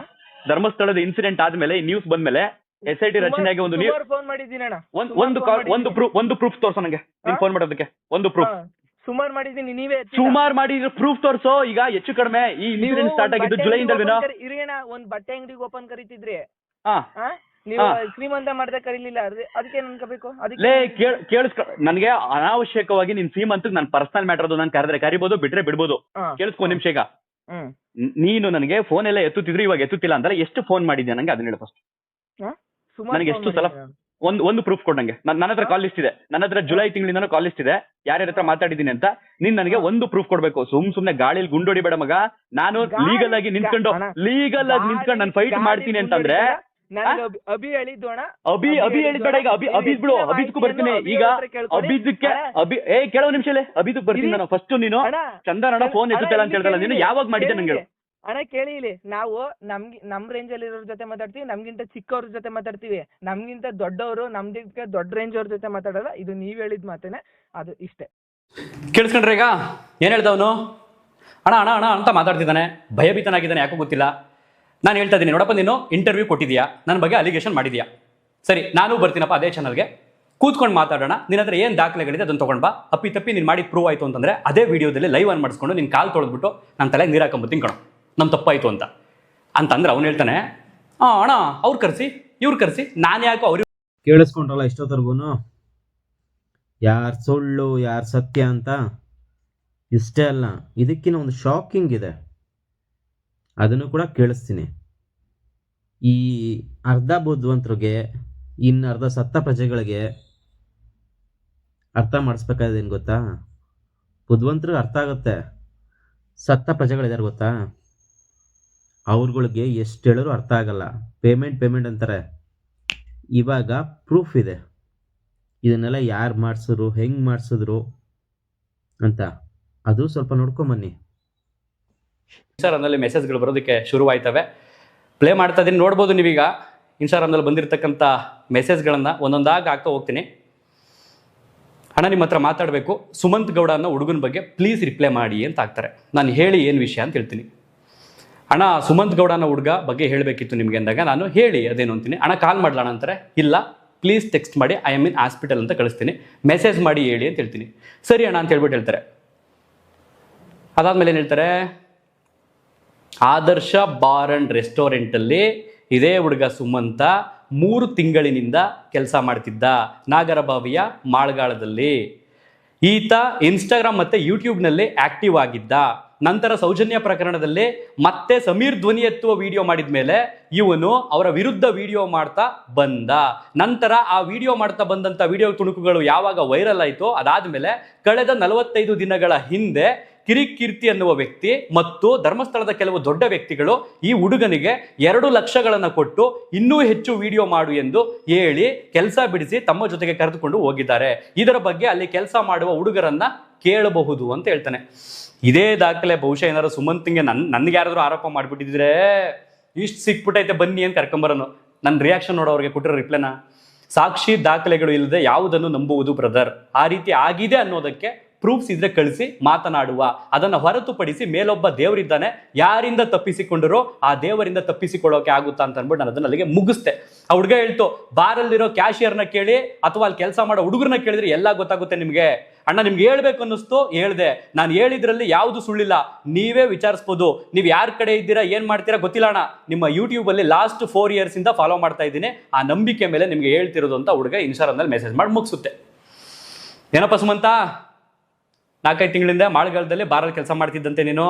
ಧರ್ಮಸ್ಥಳದ ಇನ್ಸಿಡೆಂಟ್ ಆದ್ಮೇಲೆ, ನ್ಯೂಸ್ ಬಂದ್ಮೇಲೆ SIT ರಚನೆಯಾಗಿ ಒಂದು ಪ್ರೂಫ್ ತೋರ್ಸೋ ನಂಗೆ. ನೀನ್ ಫೋನ್ ಮಾಡೋದಕ್ಕೆ ಒಂದು ಪ್ರೂಫ್. ಸುಮಾರು ಮಾಡಿದೀನಿ, ನೀವೇ ಸುಮಾರು ಮಾಡಿದ್ರೆ ಪ್ರೂಫ್ ತೋರ್ಸೋ. ಈಗ ಹೆಚ್ಚು ಕಡಿಮೆ ಈ ಇನ್ಸಿಡೆಂಟ್ ಸ್ಟಾರ್ಟ್ ಆಗಿದ್ದು ಜುಲೈಯಿಂದಲ್ವೇನೋ? ಇರೇಣ ಒಂದ್ ಬಟ್ಟೆ ಅಂಗಡಿಗೆ ಓಪನ್ ಕರೀತಿದ್ರಿ, ನೀವು ಶ್ರೀಮಂತ ಮಾಡ್ದೆ ಕರೀಲಿಲ್ಲ, ಅದಕ್ಕೆ ಅನ್ಕೋಬೇಕು? ಕೇಳಿಸ್ಕೊ, ನನ್ಗೆ ಅನಾವಶ್ಯಕವಾಗಿ ನಿನ್ ಶ್ರೀಮಂತಕ್ಕೆ ನನ್ ಪರ್ಸನಲ್ ಮ್ಯಾಟರ್ ಅದು. ನಾನು ಕರೆದ್ರೆ ಕರಿಬಹುದು, ಬಿಟ್ರೆ ಬಿಡ್ಬೋದು. ಕೇಳಿಸ್ಕೊ ನಿಮಿಷ. ಈಗ ನೀನು ನನಗೆ ಫೋನ್ ಎಲ್ಲ ಎತ್ತುತ್ತಿದ್ರು, ಇವಾಗ ಎತ್ತುತ್ತಿಲ್ಲ ಅಂದ್ರೆ ಎಷ್ಟು ಫೋನ್ ಮಾಡಿದ್ಯಾ ನಂಗೆ ಅದನ್ನ ಹೇಳು ಫಸ್ಟ್. ನನಗೆ ಎಷ್ಟು ಸಲ ಒಂದು ಪ್ರೂಫ್ ಕೊಡ್ ನಂಗೆ. ನನ್ನ ಹತ್ರ ಕಾಲ್ ಲಿಸ್ಟ್ ಇದೆ, ನನ್ನ ಹತ್ರ ಜುಲೈ ತಿಂಗಳಿಂದ ಕಾಲ್ ಲಿಸ್ಟ್ ಇದೆ ಯಾರ್ಯಾರ ಹತ್ರ ಮಾತಾಡಿದ್ದೀನಿ ಅಂತ. ನೀನ್ ನನಗೆ ಒಂದು ಪ್ರೂಫ್ ಕೊಡ್ಬೇಕು. ಸುಮ್ನೆ ಗಾಳಿಲಿ ಗುಂಡೋಡಿ ಬೇಡ ಮಗ. ನಾನು ಲೀಗಲ್ ಆಗಿ ನಿಂತ್ಕೊಂಡು ನಾನು ಫೈಟ್ ಮಾಡ್ತೀನಿ ಅಂತಂದ್ರೆ ಅಭಿ ಹೇಳಿದ್ದೋಣ. ಅಭಿ ಹೇಳಿದ್ಬೇಡ. ಈಗ ಅಭಿದ್ ಬಿಡು, ಅಭಿದ್ಕು ಬರ್ತೀನಿ. ಈಗ ಅಭಿದಕ್ಕೆ ಕೇಳೋ ನಿಮಿಷ ಅಭಿದಕ್ ಬರ್ತೀನಿ ನಾನು. ಫಸ್ಟ್ ನೀನು ಚಂದನ ಫೋನ್ ಎತ್ತುತ್ತಲ್ಲ ಅಂತ ಹೇಳ್ದಲ್ಲ, ನೀನು ಯಾವಾಗ ಮಾಡಿದ್ದೆ ನಂಗೆ? ಅಣ್ಣ ಕೇಳಿ ಇಲ್ಲಿ, ನಾವು ನಮ್ ರೇಂಜ್ ಅಲ್ಲಿ ಇರೋರ್ ಜೊತೆ ಮಾತಾಡ್ತೀವಿ, ನಮ್ಗಿಂತ ಚಿಕ್ಕವ್ರ ಜೊತೆ ಮಾತಾಡ್ತೀವಿ, ನಮ್ಗಿಂತ ದೊಡ್ಡವರು ನಮ್ದಿಕ್ಕೆ ದೊಡ್ಡ ರೇಂಜ್ ಅವ್ರ ಜೊತೆ ಮಾತಾಡಲ್ಲ. ಇದು ನೀವ್ ಹೇಳಿದ್ ಮಾತೇನೆ, ಅದು ಇಷ್ಟೇ. ಕೇಳಿಸ್ಕೊಂಡ್ರೆ ಈಗ ಏನ್ ಹೇಳ್ದವನು? ಅಣ್ಣ ಅಣ್ಣ ಅಣ್ಣ ಅಂತ ಮಾತಾಡ್ತಿದ್ದಾನೆ, ಭಯಭೀತನಾಗಿದ್ದಾನೆ, ಯಾಕೋ ಗೊತ್ತಿಲ್ಲ. ನಾನು ಹೇಳ್ತಾ ಇದ್ದೀನಿ, ನೋಡಪ್ಪ ನೀನು ಇಂಟರ್ವ್ಯೂ ಕೊಟ್ಟಿದ್ಯಾ, ನನ್ನ ಬಗ್ಗೆ ಅಲಿಗೇಷನ್ ಮಾಡಿದ್ಯಾ, ಸರಿ ನಾನು ಬರ್ತೀನಪ್ಪ ಅದೇ ಚಾನಲ್ಗೆ, ಕೂತ್ಕೊಂಡು ಮಾತಾಡೋಣ. ನಿನ್ನ ಹತ್ರ ಏನು ದಾಖಲೆಗಳಿದೆ ಅದನ್ನು ತೊಗೊಂಡು ಬಾ. ತಪ್ಪಿ ನೀನು ಮಾಡಿ ಪ್ರೂವ್ ಆಯಿತು ಅಂತಂದರೆ ಅದೇ ವಿಡಿಯೋದಲ್ಲಿ ಲೈವ್ ಆನ್ ಮಾಡಿಸ್ಕೊಂಡು ನಿನ್ನ ಕಾಲು ತೊಳೆದ್ಬಿಟ್ಟು ನನ್ನ ತಲೆಗೆ ನೀರು ಹಾಕೊಂಬತ್ತೀನಿ ಕಣೋ, ನಮ್ಮ ತಪ್ಪಾಯಿತು ಅಂತಂದ್ರೆ ಅವ್ನು ಹೇಳ್ತಾನೆ, ಅಣ್ಣ ಅವ್ರು ಕರೆಸಿ ಇವ್ರು ಕರೆಸಿ, ನಾನು ಯಾಕೋ ಅವ್ರಿಗೆ. ಕೇಳಿಸ್ಕೊಂಡ್ರಲ್ಲ ಇಷ್ಟೊತ್ತರ್ಗು ಯಾರು ಸುಳ್ಳು ಯಾರು ಸತ್ಯ ಅಂತ. ಇಷ್ಟೇ ಅಲ್ಲ, ಇದಕ್ಕಿಂತ ಒಂದು ಶಾಕಿಂಗ್ ಇದೆ, ಅದನ್ನು ಕೂಡ ಕೇಳಿಸ್ತೀನಿ. ಈ ಅರ್ಧ ಬುದ್ಧಿವಂತರಿಗೆ ಇನ್ನು ಅರ್ಧ ಸತ್ತ ಪ್ರಜೆಗಳಿಗೆ ಅರ್ಥ ಮಾಡಿಸ್ಬೇಕಾದೇನು ಗೊತ್ತಾ? ಬುದ್ಧಿವಂತರಿಗೆ ಅರ್ಥ ಆಗುತ್ತೆ, ಸತ್ತ ಪ್ರಜೆಗಳಿದ್ದಾರೆ ಗೊತ್ತಾ, ಅವ್ರುಗಳಿಗೆ ಎಷ್ಟು ಹೇಳೋರು ಅರ್ಥ ಆಗಲ್ಲ. ಪೇಮೆಂಟ್ ಅಂತಾರೆ. ಇವಾಗ ಪ್ರೂಫ್ ಇದೆ, ಇದನ್ನೆಲ್ಲ ಯಾರು ಮಾಡಿಸಿದ್ರು, ಹೆಂಗೆ ಮಾಡಿಸಿದ್ರು ಅಂತ, ಅದು ಸ್ವಲ್ಪ ನೋಡ್ಕೊಂಬನ್ನಿ. ಇನ್ಸ್ಟಾಗ್ರಾಮ್ನಲ್ಲಿ ಮೆಸೇಜ್ಗಳು ಬರೋದಕ್ಕೆ ಶುರುವಾಯ್ತವೆ. ಪ್ಲೇ ಮಾಡ್ತಾ ಇದ್ದೀನಿ, ನೋಡ್ಬೋದು ನೀವೀಗ. ಇನ್ಸ್ಟಾಗ್ರಾಮ್ನಲ್ಲಿ ಬಂದಿರತಕ್ಕಂಥ ಮೆಸೇಜ್ಗಳನ್ನು ಒಂದೊಂದಾಗಿ ಆಗ್ತಾ ಹೋಗ್ತೀನಿ. ಅಣ್ಣ ನಿಮ್ಮ ಹತ್ರ ಮಾತಾಡಬೇಕು, ಸುಮಂತ್ ಗೌಡ ಅನ್ನೋ ಹುಡುಗನ ಬಗ್ಗೆ ಪ್ಲೀಸ್ ರಿಪ್ಲೈ ಮಾಡಿ ಅಂತ ಆಗ್ತಾರೆ. ನಾನು ಹೇಳಿ ಏನು ವಿಷಯ ಅಂತ ಹೇಳ್ತೀನಿ. ಅಣ್ಣ ಸುಮಂತ್ ಗೌಡ ಅನ್ನೋ ಹುಡುಗ ಬಗ್ಗೆ ಹೇಳಬೇಕಿತ್ತು ನಿಮಗೆ ಅಂದಾಗ ನಾನು ಹೇಳಿ ಅದೇನು ಅಂತೀನಿ. ಅಣ್ಣ ಕಾಲ್ ಮಾಡಲಣ್ಣ ಅಂತಾರೆ. ಇಲ್ಲ ಪ್ಲೀಸ್ ಟೆಕ್ಸ್ಟ್ ಮಾಡಿ, ಐ ಆಮ್ ಇನ್ ಹಾಸ್ಪಿಟಲ್ ಅಂತ ಕಳಿಸ್ತೀನಿ, ಮೆಸೇಜ್ ಮಾಡಿ ಹೇಳಿ ಅಂತ ಹೇಳ್ತೀನಿ. ಸರಿ ಅಣ್ಣ ಅಂತ ಹೇಳ್ಬಿಟ್ಟು ಹೇಳ್ತಾರೆ. ಅದಾದಮೇಲೆ ಏನು ಹೇಳ್ತಾರೆ, ಆದರ್ಶ ಬಾರ್ ಆ್ಯಂಡ್ ರೆಸ್ಟೋರೆಂಟಲ್ಲಿ ಇದೇ ಹುಡುಗ ಸುಮಂತ 3 ತಿಂಗಳಿನಿಂದ ಕೆಲಸ ಮಾಡ್ತಿದ್ದ ನಾಗರಬಾವಿಯ ಮಾಳ್ಗಾಳದಲ್ಲಿ. ಈತ ಇನ್ಸ್ಟಾಗ್ರಾಮ್ ಮತ್ತು ಯೂಟ್ಯೂಬ್ನಲ್ಲಿ ಆಕ್ಟಿವ್ ಆಗಿದ್ದ. ನಂತರ ಸೌಜನ್ಯ ಪ್ರಕರಣದಲ್ಲಿ ಮತ್ತೆ ಸಮೀರ್ ಧ್ವನಿ ಎತ್ತುವ ವಿಡಿಯೋ ಮಾಡಿದ ಮೇಲೆ ಇವನು ಅವರ ವಿರುದ್ಧ ವಿಡಿಯೋ ಮಾಡ್ತಾ ಬಂದ. ನಂತರ ಆ ವಿಡಿಯೋ ಮಾಡ್ತಾ ಬಂದಂಥ ವಿಡಿಯೋ ತುಣುಕುಗಳು ಯಾವಾಗ ವೈರಲ್ ಆಯಿತೋ ಅದಾದಮೇಲೆ ಕಳೆದ 45 ದಿನಗಳ ಹಿಂದೆ ಕಿರಿಕೀರ್ತಿ ಅನ್ನುವ ವ್ಯಕ್ತಿ ಮತ್ತು ಧರ್ಮಸ್ಥಳದ ಕೆಲವು ದೊಡ್ಡ ವ್ಯಕ್ತಿಗಳು ಈ ಹುಡುಗನಿಗೆ 2 ಲಕ್ಷಗಳನ್ನು ಕೊಟ್ಟು ಇನ್ನೂ ಹೆಚ್ಚು ವಿಡಿಯೋ ಮಾಡು ಎಂದು ಹೇಳಿ ಕೆಲಸ ಬಿಡಿಸಿ ತಮ್ಮ ಜೊತೆಗೆ ಕರೆದುಕೊಂಡು ಹೋಗಿದ್ದಾರೆ. ಇದರ ಬಗ್ಗೆ ಅಲ್ಲಿ ಕೆಲಸ ಮಾಡುವ ಹುಡುಗರನ್ನ ಕೇಳಬಹುದು ಅಂತ ಹೇಳ್ತಾನೆ. ಇದೇ ದಾಖಲೆ ಬಹುಶಃ ಏನಾದ್ರು ಸುಮಂತ್ಗೆ ನನ್ಗೆ ಯಾರಾದ್ರೂ ಆರೋಪ ಮಾಡಿಬಿಟ್ಟಿದ್ರೆ ಇಷ್ಟು ಸಿಕ್ಬಿಟ್ಟೈತೆ ಬನ್ನಿ ಅಂತ ಕರ್ಕೊಂಬರೋನು. ನನ್ನ ರಿಯಾಕ್ಷನ್ ನೋಡೋ ಅವ್ರಿಗೆ ಕೊಟ್ಟಿರೋ ರಿಪ್ಲೈನ, ಸಾಕ್ಷಿ ದಾಖಲೆಗಳು ಇಲ್ಲದೆ ಯಾವುದನ್ನು ನಂಬುವುದು ಬ್ರದರ್, ಆ ರೀತಿ ಆಗಿದೆ ಅನ್ನೋದಕ್ಕೆ ಪ್ರೂಫ್ಸ್ ಇದ್ರೆ ಕಳಿಸಿ ಮಾತನಾಡುವ, ಅದನ್ನು ಹೊರತುಪಡಿಸಿ ಮೇಲೊಬ್ಬ ದೇವರಿದ್ದಾನೆ, ಯಾರಿಂದ ತಪ್ಪಿಸಿಕೊಂಡರೋ ಆ ದೇವರಿಂದ ತಪ್ಪಿಸಿಕೊಳ್ಳೋಕೆ ಆಗುತ್ತಾ ಅಂತ ಅಂದ್ಬಿಟ್ಟು ನಾನು ಅದನ್ನ ಅಲ್ಲಿಗೆ ಮುಗಿಸ್ತೆ. ಆ ಹುಡುಗ ಹೇಳ್ತು, ಬಾರಲ್ಲಿರೋ ಕ್ಯಾಶಿಯರ್ನ ಕೇಳಿ ಅಥವಾ ಅಲ್ಲಿ ಕೆಲಸ ಮಾಡೋ ಹುಡುಗರನ್ನ ಕೇಳಿದ್ರೆ ಎಲ್ಲ ಗೊತ್ತಾಗುತ್ತೆ ನಿಮಗೆ. ಅಣ್ಣ ನಿಮ್ಗೆ ಹೇಳ್ಬೇಕು ಅನ್ನಿಸ್ತು ಹೇಳ್ದೆ, ನಾನು ಹೇಳಿದ್ರಲ್ಲಿ ಯಾವುದು ಸುಳ್ಳಿಲ್ಲ, ನೀವೇ ವಿಚಾರಿಸ್ಬೋದು. ನೀವು ಯಾರ ಕಡೆ ಇದ್ದೀರಾ ಏನು ಮಾಡ್ತೀರಾ ಗೊತ್ತಿಲ್ಲ ಅಣ್ಣ, ನಿಮ್ಮ ಯೂಟ್ಯೂಬಲ್ಲಿ ಲಾಸ್ಟ್ 4 ಇಯರ್ಸಿಂದ ಫಾಲೋ ಮಾಡ್ತಾ ಇದ್ದೀನಿ, ಆ ನಂಬಿಕೆ ಮೇಲೆ ನಿಮ್ಗೆ ಹೇಳ್ತಿರೋದು ಅಂತ ಹುಡುಗ ಇನ್ಸ್ಟಾಗ್ರಾಮ್ನಲ್ಲಿ ಮೆಸೇಜ್ ಮಾಡಿ ಮುಗಿಸುತ್ತೆ. ಏನಪ್ಪ ಸುಮಂತ, 4-5 ತಿಂಗಳಿಂದ ಮಾಳ್ಗಾಲದಲ್ಲಿ ಬಾರಲ್ಲಿ ಕೆಲಸ ಮಾಡ್ತಿದ್ದಂತೆ ನೀನು,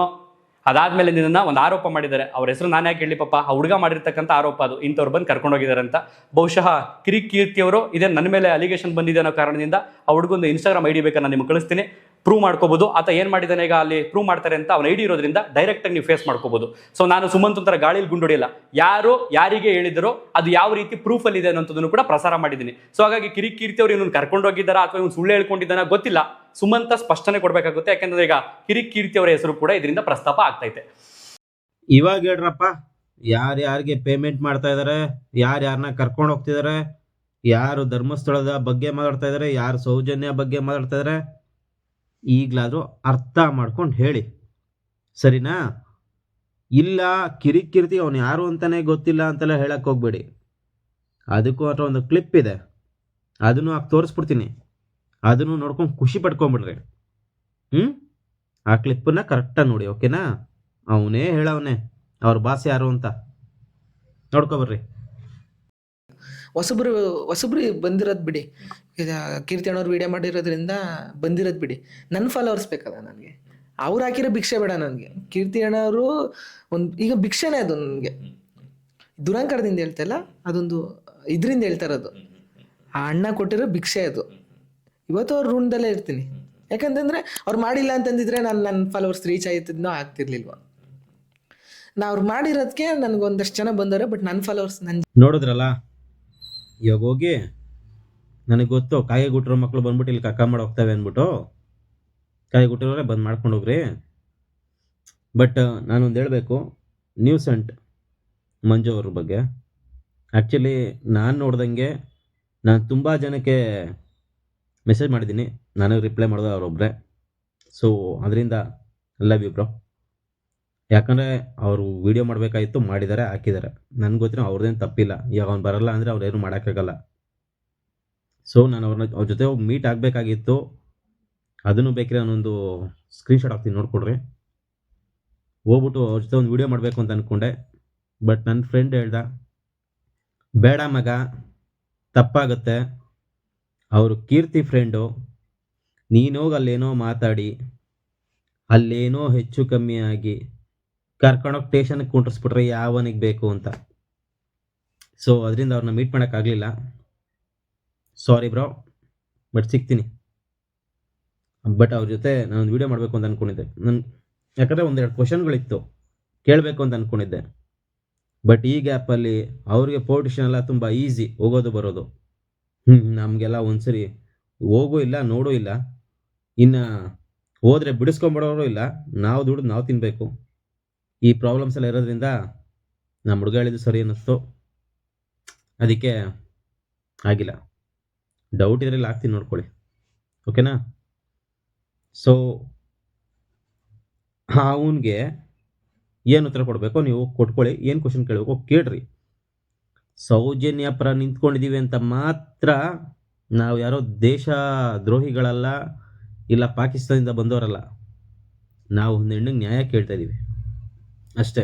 ಅದಾದ್ಮೇಲೆ ನಿನ್ನ ಒಂದು ಆರೋಪ ಮಾಡಿದ್ದಾರೆ. ಅವ್ರ ಹೆಸರು ನಾನು ಯಾಕೆ ಹೇಳಿ ಪಾಪ, ಆ ಹುಡುಗ ಮಾಡಿರ್ತಕ್ಕಂಥ ಆರೋಪ ಅದು, ಇಂಥವ್ರು ಬಂದು ಕರ್ಕೊಂಡೋಗಿದ್ದಾರೆ ಅಂತ. ಬಹುಶಃ ಕಿರಿಕೀರ್ತಿಯವರು ಇದೇ ನನ್ನ ಮೇಲೆ ಅಲಿಗೇಷನ್ ಬಂದಿದೆ ಅನ್ನೋ ಕಾರಣದಿಂದ ಆ ಹುಡುಗೊಂದು ಇನ್ಸ್ಟಾಗ್ರಾಮ್ ಐಡಿ ಬೇಕಾದ್ರೆ ನಾನು ನಿಮ್ಗೆ ಕಳಿಸ್ತೀನಿ, ಪ್ರೂವ್ ಮಾಡ್ಕೋಬಹುದು. ಆತ ಏನು ಮಾಡಿದ್ದಾನೆ ಈಗ ಅಲ್ಲಿ ಪ್ರೂವ್ ಮಾಡ್ತಾರೆ ಅಂತ ಅವನ ಐಡಿ ಇರೋದ್ರಿಂದ ಡೈರೆಕ್ಟಾಗಿ ನೀವು ಫೇಸ್ ಮಾಡ್ಕೋಬಹುದು. ಸೊ ನಾನು ಸುಮಂತ್ ಒಂಥರ ಗಾಳಿಲಿ ಗುಂಡೊಡಿಯಲ್ಲ, ಯಾರು ಯಾರಿಗೆ ಹೇಳಿದರೋ ಅದು ಯಾವ ರೀತಿ ಪ್ರೂಫಲ್ಲಿ ಇದೆ ಅನ್ನೋದನ್ನು ಕೂಡ ಪ್ರಸಾರ ಮಾಡಿದ್ದೀನಿ. ಸೊ ಹಾಗಾಗಿ ಕಿರಿಕೀರ್ತಿಯವರು ಇವನು ಕರ್ಕೊಂಡೋಗಿದ್ದಾರಾ ಅಥವಾ ಇವನು ಸುಳ್ಳು ಹೇಳ್ಕೊಂಡಿದ್ದಾನ ಗೊತ್ತಿಲ್ಲ, ಸುಮಂತ ಸ್ಪಷ್ಟನೆ ಕೊಡಬೇಕಾಗುತ್ತೆ. ಯಾಕೆಂದ್ರೆ ಈಗ ಕಿರಿಕೀರ್ತಿಯವರ ಹೆಸರು ಕೂಡ ಇದರಿಂದ ಪ್ರಸ್ತಾಪ ಆಗ್ತೈತೆ. ಇವಾಗ ಹೇಳ್ರಪ್ಪ, ಯಾರ್ಯಾರಿಗೆ ಪೇಮೆಂಟ್ ಮಾಡ್ತಾ ಇದ್ದಾರೆ, ಯಾರ್ಯಾರನ್ನ ಕರ್ಕೊಂಡು ಹೋಗ್ತಿದ್ದಾರೆ, ಯಾರು ಧರ್ಮಸ್ಥಳದ ಬಗ್ಗೆ ಮಾತಾಡ್ತಾ ಇದ್ದಾರೆ, ಯಾರು ಸೌಜನ್ಯ ಬಗ್ಗೆ ಮಾತಾಡ್ತಾ ಇದ್ದಾರೆ, ಈಗಲಾದರೂ ಅರ್ಥ ಮಾಡ್ಕೊಂಡು ಹೇಳಿ, ಸರಿನಾ? ಇಲ್ಲ ಕಿರಿಕೀರ್ತಿ ಅವನು ಯಾರು ಅಂತಾನೆ ಗೊತ್ತಿಲ್ಲ ಅಂತೆಲ್ಲ ಹೇಳಕ್ಕೆ ಹೋಗ್ಬೇಡಿ. ಅದಕ್ಕೂ ಅಥವಾ ಒಂದು ಕ್ಲಿಪ್ ಇದೆ, ಅದನ್ನು ಆಗ ತೋರಿಸ್ಬಿಡ್ತೀನಿ, ಅದನ್ನು ನೋಡ್ಕೊಂಡು ಖುಷಿ ಪಡ್ಕೊಂಬಿಡ್ರಿ. ಆ ಕ್ಲಿಪ್ಪನ್ನ ಕರೆಕ್ಟಾಗಿ ನೋಡಿ, ಓಕೆನಾ? ಅವನೇ ಹೇಳವನೇ ಅವ್ರ ಬಾಸ್ ಯಾರು ಅಂತ, ನೋಡ್ಕೊಬರ್ರಿ. ಹೊಸಬ್ರು ಬಂದಿರೋದು ಬಿಡಿ, ಕೀರ್ತಿ ಅಣ್ಣವ್ರು ವಿಡಿಯೋ ಮಾಡಿರೋದ್ರಿಂದ ಬಂದಿರೋದು ಬಿಡಿ, ನನ್ನ ಫಾಲೋವರ್ಸ್ ಬೇಕಲ್ಲ ನನಗೆ, ಅವ್ರು ಹಾಕಿರೋ ಭಿಕ್ಷೆ ಬೇಡ ನನಗೆ. ಕೀರ್ತಿ ಅಣ್ಣವರು ಈಗ ಭಿಕ್ಷೆನೇ ಅದು ನನಗೆ, ದುರಂಕಾರದಿಂದ ಹೇಳ್ತಾ ಇಲ್ಲ, ಅದೊಂದು ಇದರಿಂದ ಹೇಳ್ತಾ ಇರೋದು, ಆ ಅಣ್ಣ ಕೊಟ್ಟಿರೋ ಭಿಕ್ಷೆ ಅದು. ಇವತ್ತು ಅವ್ರ ಋಣದಲ್ಲೇ ಇರ್ತೀನಿ, ಯಾಕಂತಂದರೆ ಅವ್ರು ಮಾಡಿಲ್ಲ ಅಂತಂದಿದ್ರೆ ನನ್ನ ಫಾಲೋವರ್ಸ್ ರೀಚ್ ಆಯ್ತಿದ್ನೋ ಆಗ್ತಿರ್ಲಿಲ್ವ. ಅವ್ರು ಮಾಡಿರೋದಕ್ಕೆ ನನಗೊಂದಷ್ಟು ಜನ ಬಂದವ್ರೆ, ಬಟ್ ನನ್ನ ಫಾಲೋವರ್ಸ್ ನೋಡಿದ್ರಲ್ಲ. ಇವಾಗ ಹೋಗಿ ನನಗೆ ಗೊತ್ತು ಕಾಯಿ ಗುಟ್ಟಿರೋ ಮಕ್ಕಳು ಬಂದ್ಬಿಟ್ಟು ಇಲ್ಲಿ ಕಕ್ಕ ಮಾಡಿ ಹೋಗ್ತವೆ ಅಂದ್ಬಿಟ್ಟು, ಕಾಯಿ ಗುಟ್ಟಿರೋರೆ ಬಂದು ಮಾಡ್ಕೊಂಡು ಹೋಗ್ರಿ. ಬಟ್ ನಾನೊಂದು ಹೇಳಬೇಕು, ನ್ಯೂಸೆಂಟ್ ಮಂಜು ಅವ್ರ ಬಗ್ಗೆ ಆ್ಯಕ್ಚುಲಿ ನಾನು ನೋಡ್ದಂಗೆ ನಾನು ತುಂಬ ಜನಕ್ಕೆ ಮೆಸೇಜ್ ಮಾಡಿದ್ದೀನಿ, ನನಗೆ ರಿಪ್ಲೈ ಮಾಡೋದು ಅವರೊಬ್ಬರೇ. ಸೊ ಅದರಿಂದ ಲವ್ ಯು ಬ್ರೋ. ಯಾಕಂದರೆ ಅವರು ವೀಡಿಯೋ ಮಾಡಬೇಕಾಗಿತ್ತು, ಮಾಡಿದ್ದಾರೆ, ಹಾಕಿದ್ದಾರೆ. ನನಗೆ ಗೊತ್ತಿರೋ ಅವ್ರದ್ದೇನು ತಪ್ಪಿಲ್ಲ. ಇವಾಗ ಅವ್ನು ಬರಲ್ಲ ಅಂದರೆ ಅವ್ರೇನು ಮಾಡೋಕ್ಕಾಗಲ್ಲ. ಸೊ ನಾನು ಅವ್ರ ಜೊತೆ ಹೋಗಿ ಮೀಟ್ ಆಗಬೇಕಾಗಿತ್ತು. ಅದನ್ನು ಬೇಕಿದ್ರೆ ನಾನೊಂದು ಸ್ಕ್ರೀನ್ಶಾಟ್ ಹಾಕ್ತೀನಿ, ನೋಡ್ಕೊಡ್ರಿ. ಹೋಗ್ಬಿಟ್ಟು ಅವ್ರ ಜೊತೆ ಒಂದು ವೀಡಿಯೋ ಮಾಡಬೇಕು ಅಂತ ಅಂದ್ಕೊಂಡೆ, ಬಟ್ ನನ್ನ ಫ್ರೆಂಡ್ ಹೇಳ್ದ, ಬೇಡ ಮಗ ತಪ್ಪಾಗುತ್ತೆ, ಅವರು ಕೀರ್ತಿ ಫ್ರೆಂಡು, ನೀನೋಗಿ ಅಲ್ಲೇನೋ ಮಾತಾಡಿ ಅಲ್ಲೇನೋ ಹೆಚ್ಚು ಕಮ್ಮಿ ಆಗಿ ಕರ್ಕೊಂಡೋಗಿ ಸ್ಟೇಷನ್ಗೆ ಕುಂಡ್ರಿಸ್ಬಿಟ್ರೆ ಯಾವನಿಗೆ ಬೇಕು ಅಂತ. ಸೊ ಅದರಿಂದ ಅವ್ರನ್ನ ಮೀಟ್ ಮಾಡೋಕ್ಕಾಗಲಿಲ್ಲ. ಸಾರಿ ಬ್ರೋ, ಬಟ್ ಸಿಗ್ತೀನಿ. ಬಟ್ ಅವ್ರ ಜೊತೆ ನಾನೊಂದು ವೀಡಿಯೋ ಮಾಡಬೇಕು ಅಂತ ಅಂದ್ಕೊಂಡಿದ್ದೆ. ಯಾಕಂದರೆ 1-2 ಕ್ವಶನ್ಗಳಿತ್ತು ಕೇಳಬೇಕು ಅಂತ ಅಂದ್ಕೊಂಡಿದ್ದೆ. ಬಟ್ ಈ ಗ್ಯಾಪಲ್ಲಿ ಅವ್ರಿಗೆ ಪೊಲಿಟಿಷನ್ ಎಲ್ಲ ತುಂಬ ಈಸಿ, ಹೋಗೋದು ಬರೋದು. ನಮಗೆಲ್ಲ ಒಂದ್ಸರಿ ಹೋಗೂ ಇಲ್ಲ, ನೋಡೂ ಇಲ್ಲ, ಇನ್ನು ಹೋದರೆ ಬಿಡಿಸ್ಕೊಂಬಿಡೋರು ಇಲ್ಲ. ನಾವು ದುಡ್ದು ನಾವು ತಿನ್ನಬೇಕು. ಈ ಪ್ರಾಬ್ಲಮ್ಸ್ ಎಲ್ಲ ಇರೋದ್ರಿಂದ ನಮ್ಮ ಹುಡುಗ ಹೇಳಿದ್ದು ಸರಿ ಅನ್ನಿಸ್ತು, ಅದಕ್ಕೆ ಆಗಿಲ್ಲ. ಡೌಟ್ ಇದರಲ್ಲಿ ಆಗ್ತೀನಿ, ನೋಡ್ಕೊಳ್ಳಿ, ಓಕೆನಾ? ಸೊ ಅವನಿಗೆ ಏನು ಉತ್ತರ ಕೊಡಬೇಕು ನೀವು ಕೊಟ್ಕೊಳ್ಳಿ, ಏನು ಕ್ವಶನ್ ಕೇಳಬೇಕು ಕೇಳ್ರಿ. ಸೌಜನ್ಯ ಪರ ನಿಂತ್ಕೊಂಡಿದ್ದೀವಿ ಅಂತ ಮಾತ್ರ ನಾವು ಯಾರೋ ದೇಶ ದ್ರೋಹಿಗಳಲ್ಲ, ಇಲ್ಲ ಪಾಕಿಸ್ತಾನದಿಂದ ಬಂದವರಲ್ಲ. ನಾವು ಒಂದು ಹೆಣ್ಣಿಗೆ ನ್ಯಾಯ ಕೇಳ್ತಾ ಇದ್ದೀವಿ ಅಷ್ಟೇ.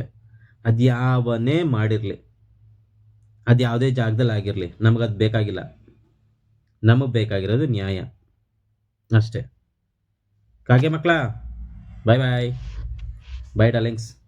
ಅದು ಯಾವನೇ ಮಾಡಿರಲಿ, ಅದು ಯಾವುದೇ ಜಾಗದಲ್ಲಿ ಆಗಿರಲಿ ನಮಗದು ಬೇಕಾಗಿಲ್ಲ. ನಮಗೆ ಬೇಕಾಗಿರೋದು ನ್ಯಾಯ ಅಷ್ಟೇ. ಕಾಗೆ ಮಕ್ಕಳ, ಬಾಯ್ ಬಾಯ್ ಬಾಯ್ ಡಾರ್ಲಿಂಗ್ಸ್.